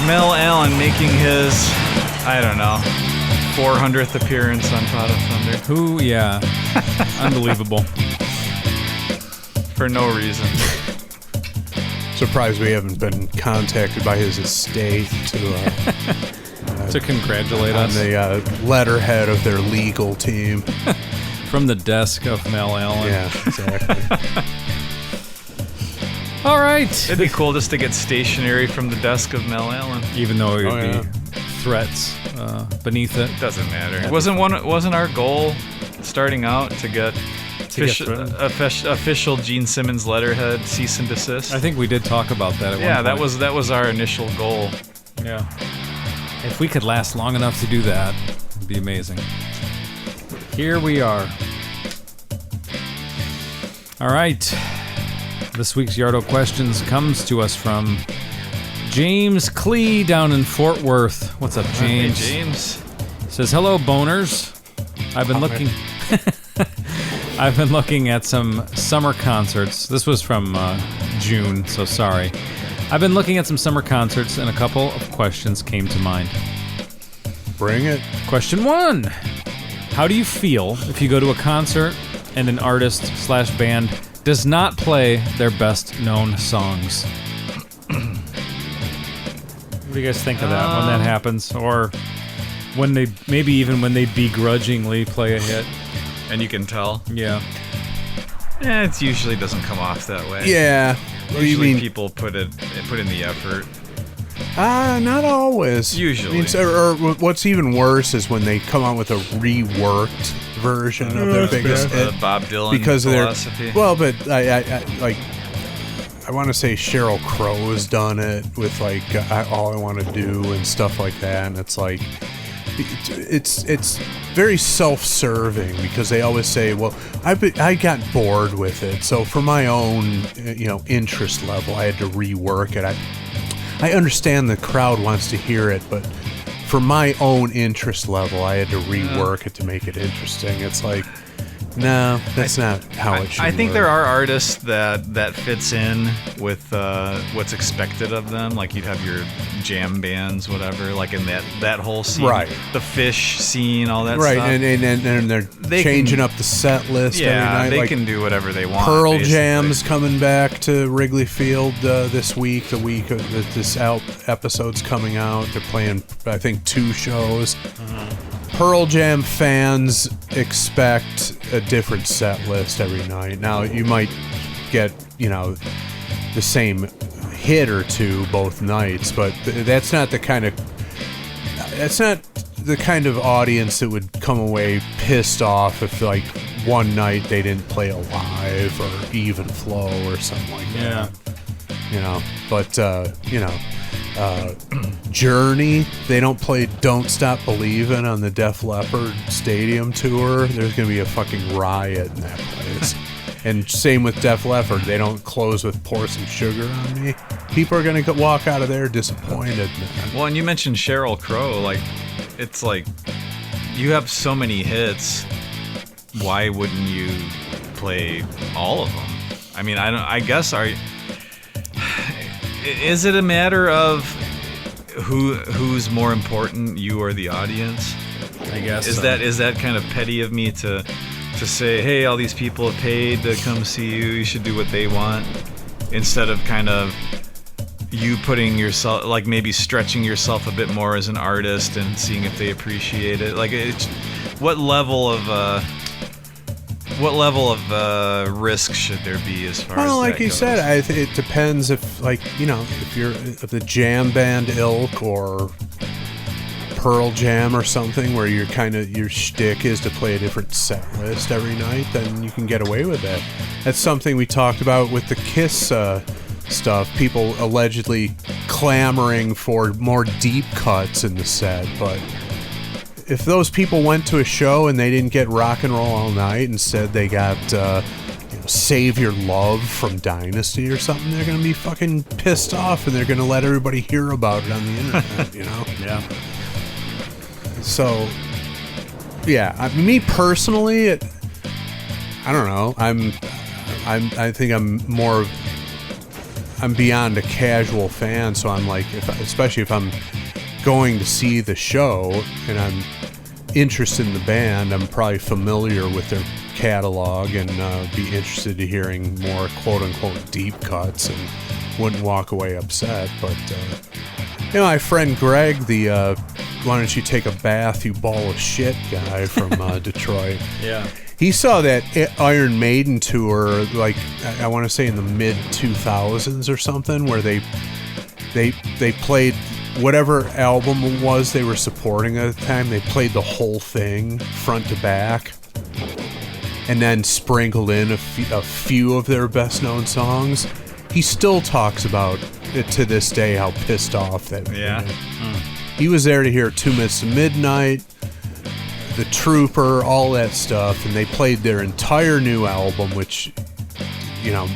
Mel Allen making his, 400th appearance on Pot of Thunder. Yeah. Unbelievable. For no reason. Surprised we haven't been contacted by his estate to congratulate us on the letterhead of their legal team. From the desk of Mel Allen. Yeah, exactly. All right. It'd be cool just to get stationery from the desk of Mel Allen. Even though it would be threats beneath it. Doesn't matter. Wasn't our goal starting out to get official Gene Simmons letterhead cease and desist? I think we did talk about that at one point. that was our initial goal. Yeah. If we could last long enough to do that, it'd be amazing. Here we are. All right. This week's Yardo Questions comes to us from James Clee down in Fort Worth. What's up, James? Hey, James. Says, hello, boners. I've been looking... I've been looking at some summer concerts. This was from June, so sorry. I've been looking at some summer concerts, and a couple of questions came to mind. Bring it. Question 1. How do you feel if you go to a concert and an artist/band does not play their best-known songs? What do you guys think of that when that happens? Or when they, maybe even when they begrudgingly play a hit? And you can tell. Yeah. It usually doesn't come off that way. Yeah. What do you mean? People put in the effort. Not always. Usually. Or what's even worse is when they come out with a reworked version of their biggest hit. Bob Dylan because philosophy. Well, but I want to say Sheryl Crow has done it with like All I Want to Do and stuff like that, and it's like it's very self-serving because they always say, well, I got bored with it, so for my own interest level I had to rework it. I understand the crowd wants to hear it, but for my own interest level I had to rework it to make it interesting. It's like, no, that's not how it should I think work. there are artists that fits in with what's expected of them. Like you'd have your jam bands, whatever, like in that whole scene. Right. The Fish scene, all that right, stuff. and they're changing up the set list every night. They like can do whatever they want. Pearl basically. Jam's coming back to Wrigley Field this week, the week that this episode's coming out. They're playing, I think, 2 shows. Pearl Jam fans expect a different set list every night. Now, you might get, the same hit or two both nights, but that's not the kind of audience that would come away pissed off if, like, one night they didn't play Alive or Even Flow or something like that. But, Journey, they don't play Don't Stop Believin' on the Def Leppard Stadium tour. There's going to be a fucking riot in that place. And same with Def Leppard. They don't close with Pour Some Sugar on Me. People are going to walk out of there disappointed, man. Well, and you mentioned Sheryl Crow. Like, it's like, you have so many hits. Why wouldn't you play all of them? I mean, I guess, is it a matter of who's more important, you or the audience? I guess is that kind of petty of me to say, hey, all these people have paid to come see you, you should do what they want, instead of kind of you putting yourself, like, maybe stretching yourself a bit more as an artist and seeing if they appreciate it? Like, what level of risk should there be as far as well, like that you goes? said, it depends if, like, if you're the jam band ilk or Pearl Jam or something where your shtick is to play a different set list every night, then you can get away with that. That's something we talked about with the Kiss stuff. People allegedly clamoring for more deep cuts in the set, but if those people went to a show and they didn't get Rock and Roll All Night, instead they got Save Your Love from Dynasty or something, they're going to be fucking pissed off and they're going to let everybody hear about it on the internet, Yeah. So, yeah, me personally, I don't know. I think I'm beyond a casual fan, so I'm like, especially if I'm going to see the show and I'm interested in the band, I'm probably familiar with their catalog and be interested in hearing more quote-unquote deep cuts and wouldn't walk away upset. But my friend Greg, the why don't you take a bath, you ball of shit guy from Detroit, He saw that Iron Maiden tour, like I want to say in the mid 2000s or something, where they played whatever album it was they were supporting at the time. They played the whole thing front to back, and then sprinkled in a few of their best known songs. He still talks about it to this day, how pissed off that. Yeah. He was there to hear 2 Minutes to Midnight, The Trooper, all that stuff, and they played their entire new album, which, you know,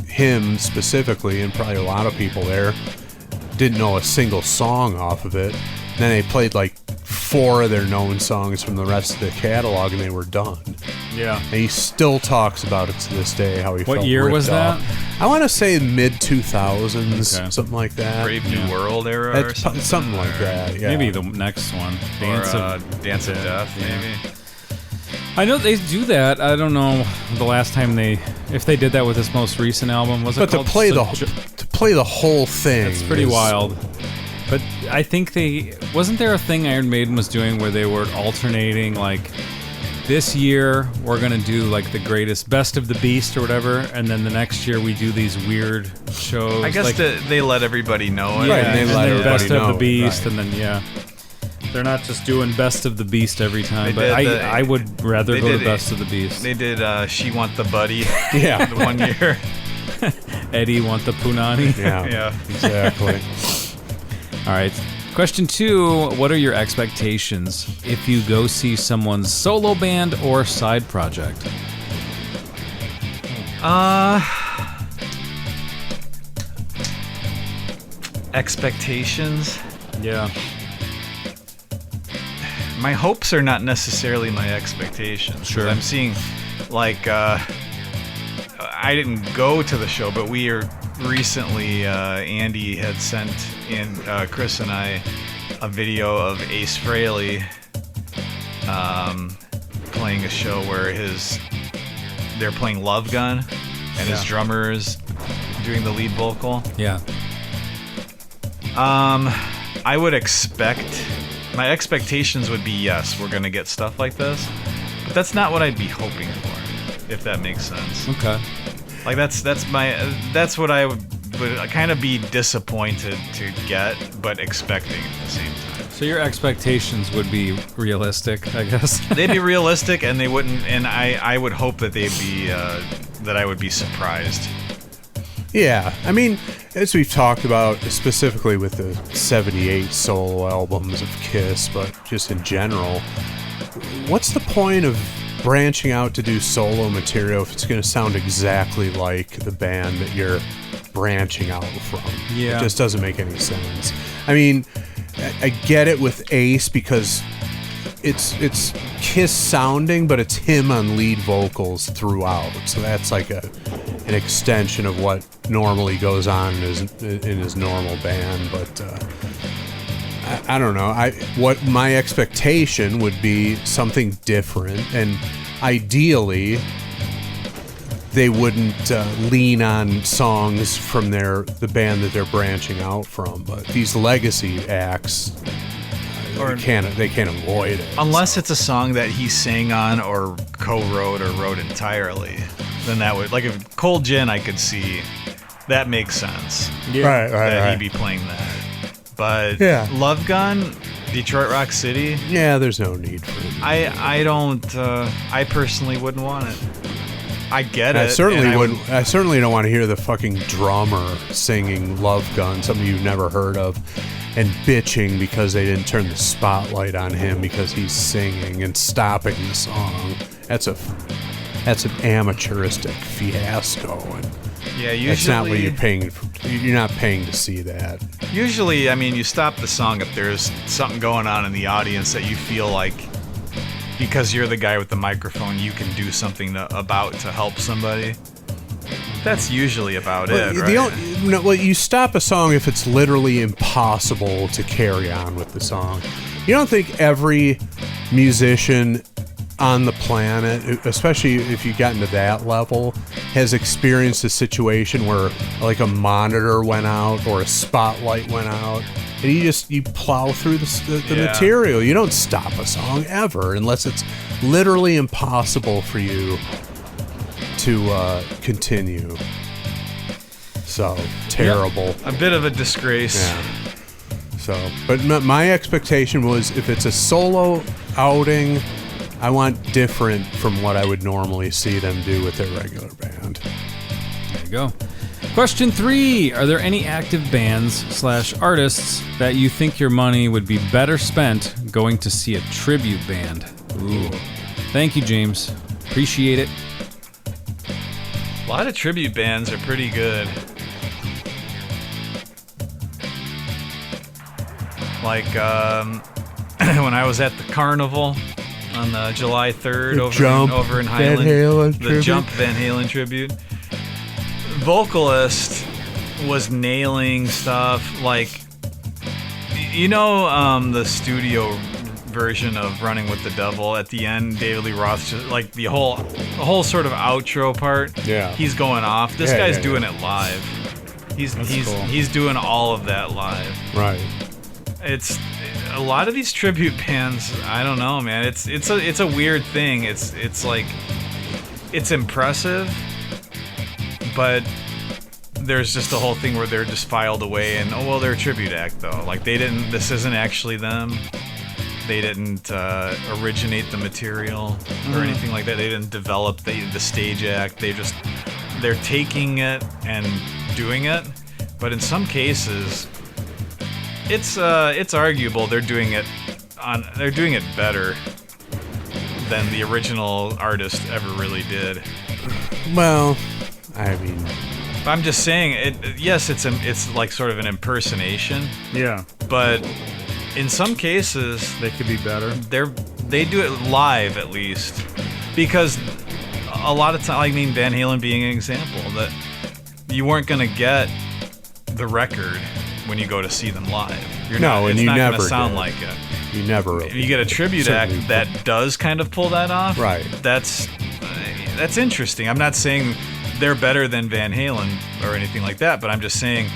him specifically, and probably a lot of people there, didn't know a single song off of it. And then they played like 4 of their known songs from the rest of the catalog, and they were done. Yeah. And he still talks about it to this day, how he felt What year was ripped off. that? I want to say mid 2000s, Okay. something like that. Brave New World era or That's something? something like that, yeah. Maybe the next one. Dance of Death, maybe. I know they do that. I don't know the last time if they did that with this most recent album. Was it But to called play the whole thing, That's pretty wild. But I think wasn't there a thing Iron Maiden was doing where they were alternating, like, this year we're gonna do like the greatest best of the Beast or whatever, and then the next year we do these weird shows. I guess like, they let everybody know it. yeah, Right, and they and let then everybody best of know, the Beast, right. and then they're not just doing best of the Beast every time. They But did I would rather they go to did- best of the Beast. They did She Want the Buddy Yeah. the one year. Eddie want the punani. Yeah, Yeah. exactly. All right. Question 2, what are your expectations if you go see someone's solo band or side project? Expectations. Yeah. My hopes are not necessarily my expectations. Sure. I'm seeing, like, I didn't go to the show, but we are recently, Andy had sent in, Chris and I, a video of Ace Frehley playing a show where they're playing Love Gun, and his drummer is doing the lead vocal. Yeah. I would expect, my expectations would be, yes, we're gonna get stuff like this, but that's not what I'd be hoping for, if that makes sense. Okay. Like that's what I would kind of be disappointed to get, but expecting at the same time. So your expectations would be realistic, I guess. They'd be realistic, and they wouldn't, and I would hope that they'd be that I would be surprised. Yeah, I mean, as we've talked about, specifically with the 78 solo albums of Kiss, but just in general, what's the point of branching out to do solo material if it's going to sound exactly like the band that you're branching out from? Yeah. It just doesn't make any sense. I mean, I get it with Ace because it's Kiss sounding, but it's him on lead vocals throughout. So that's like an extension of what normally goes on in his normal band. But I don't know. What my expectation would be something different, and ideally they wouldn't lean on songs from the band that they're branching out from. But these legacy acts, they can't avoid it. Unless it's a song that he sang on or co-wrote or wrote entirely, then that would, like, if Cold Gin, I could see that makes sense. Yeah. Right. He'd be playing that. But Yeah. Love Gun, Detroit Rock City, Yeah, there's no need for it. I personally wouldn't want it. I get I it. certainly and wouldn't. I certainly don't want to hear the fucking drummer singing "Love Gun," something you've never heard of, and bitching because they didn't turn the spotlight on him because he's singing and stopping the song. That's an amateuristic fiasco, and Yeah, usually that's not what you're paying for. You're not paying to see that. Usually, I mean, you stop the song if there's something going on in the audience that you feel like, because you're the guy with the microphone, you can do something to help somebody. That's usually about it, right? You stop a song if it's literally impossible to carry on with the song. You don't think every musician on the planet, especially if you got into that level, has experienced a situation where like a monitor went out or a spotlight went out, and you plow through the material. You don't stop a song ever unless it's literally impossible for you to continue. So terrible. Yep. A bit of a disgrace. Yeah. So, but my expectation was if it's a solo outing, I want different from what I would normally see them do with their regular band. There you go. Question 3. Are there any active bands / artists that you think your money would be better spent going to see a tribute band? Ooh. Thank you, James. Appreciate it. A lot of tribute bands are pretty good. Like when I was at the carnival on July 3rd over in Highland, the Jump Van Halen tribute. Vocalist was nailing stuff like, the studio version of Running with the Devil at the end. David Lee Roth, just, like the whole sort of outro part. Yeah, he's going off. This guy's doing it live. He's doing all of that live. Right. It's a lot of these tribute bands. I don't know, man. It's a weird thing. It's like it's impressive, but there's just a whole thing where they're just filed away and they're a tribute act though. Like this isn't actually them. They didn't originate the material or anything like that. They didn't develop the stage act. They're taking it and doing it. But in some cases, it's arguable they're doing it better than the original artist ever really did. Well, I mean, I'm just saying yes, it's like sort of an impersonation. Yeah. But in some cases they could be better. They do it live at least, because a lot of time, Van Halen being an example, that you weren't gonna get the record when you go to see them live. It's not going to sound like it. You never. You get a tribute act that does kind of pull that off. Right. That's interesting. I'm not saying they're better than Van Halen or anything like that, but I'm just saying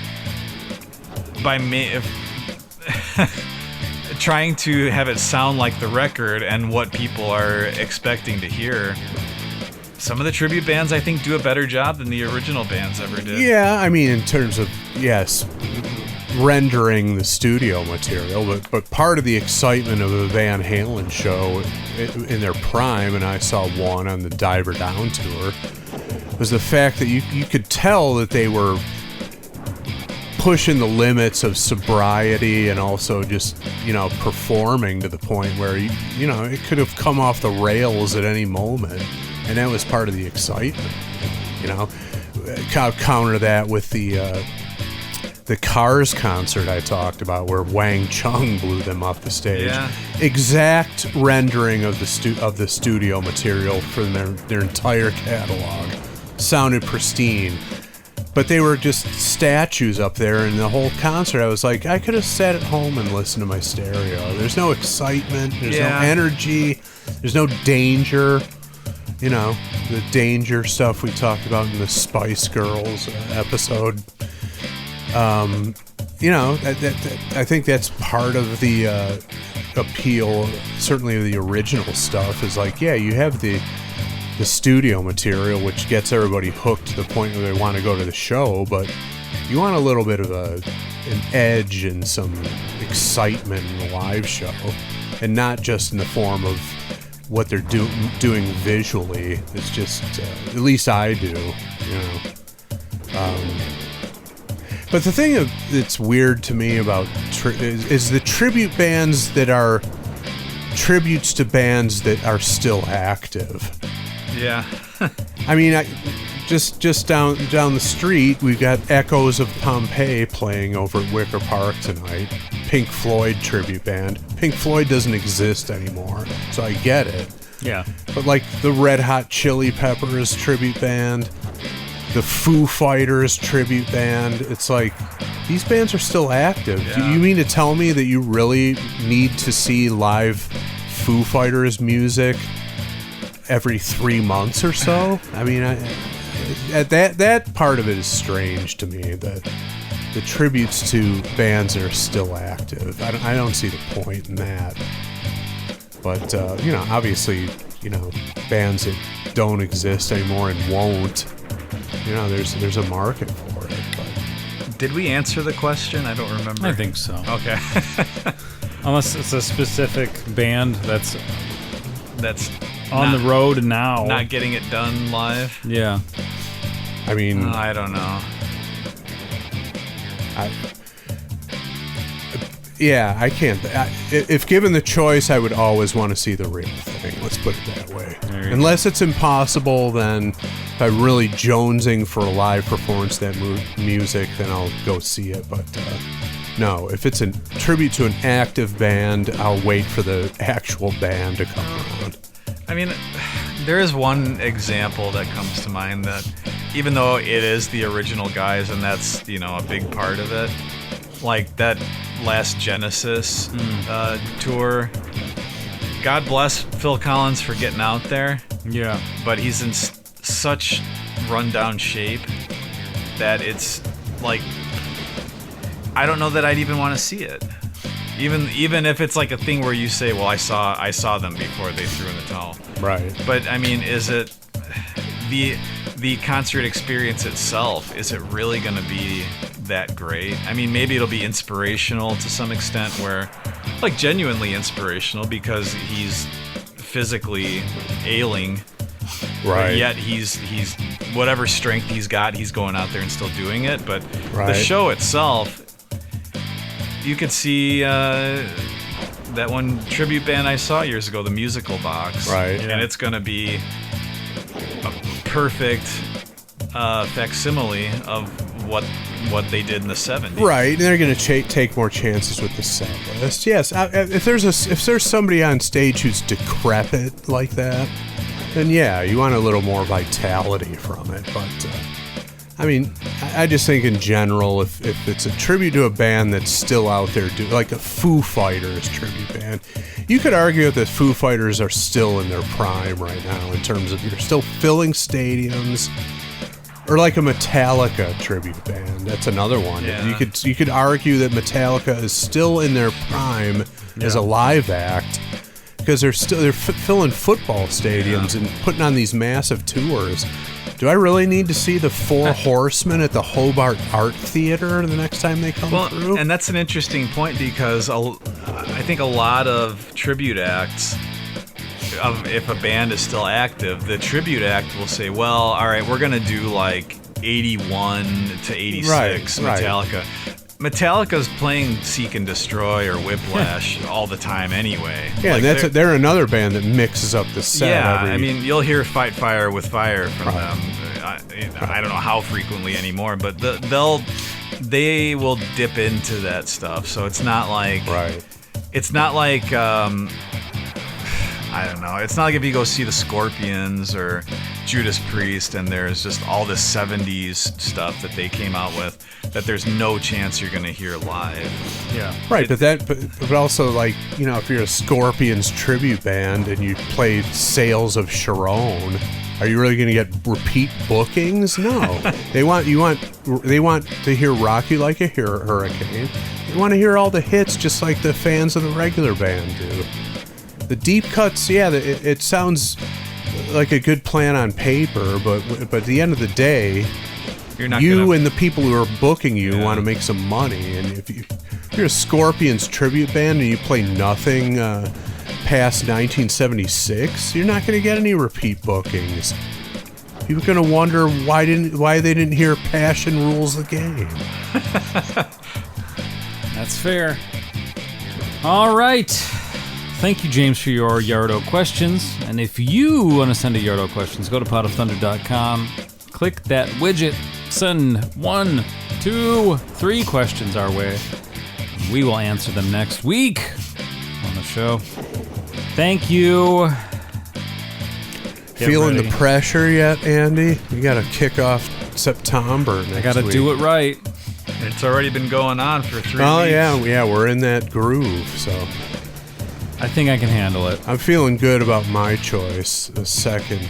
trying to have it sound like the record and what people are expecting to hear. Some of the tribute bands, I think, do a better job than the original bands ever did. Yeah, I mean, in terms of, rendering the studio material, but part of the excitement of a Van Halen show in their prime, and I saw one on the Diver Down tour, was the fact that you could tell that they were pushing the limits of sobriety and also just, performing to the point where, it could have come off the rails at any moment. And that was part of the excitement, Counter that with the Cars concert I talked about, where Wang Chung blew them off the stage. Yeah. Exact rendering of the studio material from their entire catalog. Sounded pristine, but they were just statues up there. And the whole concert, I was like, I could have sat at home and listened to my stereo. There's no excitement. There's no energy. There's no danger. The danger stuff we talked about in the Spice Girls episode. I think that's part of the appeal, certainly of the original stuff, is like, you have the studio material, which gets everybody hooked to the point where they want to go to the show, but you want a little bit of an edge and some excitement in the live show, and not just in the form of what they're doing visually. It's just, at least I do, But the thing that's weird to me about is the tribute bands that are tributes to bands that are still active. Yeah. I mean, just down the street, we've got Echoes of Pompeii playing over at Wicker Park tonight. Pink Floyd tribute band. Pink Floyd doesn't exist anymore, so I get it. Yeah. But like the Red Hot Chili Peppers tribute band, the Foo Fighters tribute band, it's like, these bands are still active. Yeah. Do you mean to tell me that you really need to see live Foo Fighters music every 3 months or so. I mean, that part of it is strange to me. That the tributes to bands that are still active. I don't see the point in that. But obviously, bands that don't exist anymore and won't. There's a market for it. But. Did we answer the question? I don't remember. I think so. Okay. Unless it's a specific band that's on the road now. Not getting it done live? Yeah. I mean... I don't know. I can't... if given the choice, I would always want to see the real thing. Let's put it that way. Unless it's impossible, then if I'm really jonesing for a live performance of that music, then I'll go see it. But no, if it's a tribute to an active band, I'll wait for the actual band to come around. I mean, there is one example that comes to mind that, even though it is the original guys and that's, a big part of it, like that last Genesis tour, God bless Phil Collins for getting out there. Yeah. But he's in such rundown shape that it's like, I don't know that I'd even want to see it. Even if it's like a thing where you say, well, I saw them before they threw in the towel. Right. But I mean, is it the concert experience itself? Is it really going to be that great? I mean, maybe it'll be inspirational to some extent, where like genuinely inspirational because he's physically ailing. Right. Yet he's whatever strength he's got, he's going out there and still doing it. But right. The show itself, you could see that one tribute band I saw years ago, the Musical Box. Right. And it's going to be a perfect facsimile of what they did in the 70s. Right, and they're going to take more chances with the set list. Yes, if there's somebody on stage who's decrepit like that, then yeah, you want a little more vitality from it. But I mean, I just think in general, if it's a tribute to a band that's still out there, like a Foo Fighters tribute band, you could argue that the Foo Fighters are still in their prime right now in terms of you're still filling stadiums. Or like a Metallica tribute band. That's another one. Yeah. You could argue that Metallica is still in their prime as a live act because they're filling football stadiums and putting on these massive tours. Do I really need to see the Four Horsemen at the Hobart Art Theater the next time they come through? And that's an interesting point because I think a lot of tribute acts, if a band is still active, the tribute act will say, well, all right, we're going to do like 81 to 86 Metallica. Metallica's playing Seek and Destroy or Whiplash all the time anyway. Yeah, like they're another band that mixes up the set. Yeah, I mean, you'll hear Fight Fire with Fire from them. I don't know how frequently anymore, but they will dip into that stuff. So it's not like... It's not like... I don't know. It's not like if you go see the Scorpions or Judas Priest and there's just all this 70s stuff that they came out with that there's no chance you're going to hear live. Yeah. Right, but also like, if you're a Scorpions tribute band and you play Sails of Sharon, are you really going to get repeat bookings? No. They want to hear Rock You Like a Hurricane. They want to hear all the hits just like the fans of the regular band do. The deep cuts, yeah, it sounds like a good plan on paper, but at the end of the day, and the people who are booking you want to make some money. And if you're a Scorpions tribute band and you play nothing past 1976, you're not going to get any repeat bookings. People are going to wonder why they didn't hear Passion Rules the Game. That's fair. All right. Thank you, James, for your Yardo questions. And if you want to send a Yardo questions, go to potofthunder.com. Click that widget. Send 1, 2, 3 questions our way. We will answer them next week on the show. Thank you. Feeling the pressure yet, Andy? We got to kick off September next week. I got to do it right. It's already been going on for 3 weeks. Oh, yeah, we're in that groove, so... I think I can handle it. I'm feeling good about my choice. The second.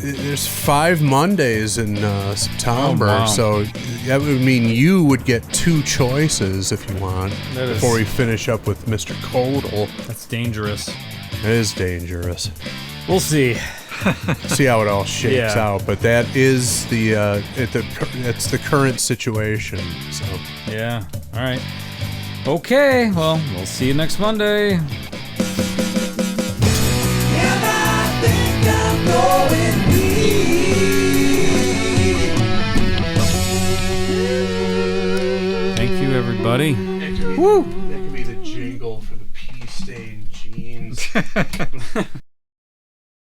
There's 5 Mondays in September, Oh, wow. so that would mean you would get 2 choices if you want. That is- before we finish up with Mr. Codal. That's dangerous. It is dangerous. We'll see. See how it all shakes Yeah. out, but that is it's the current situation. So Yeah. All right. Okay. Well, we'll see you next Monday. Thank you, everybody. Woo! That could be the jingle for the pea-stained jeans.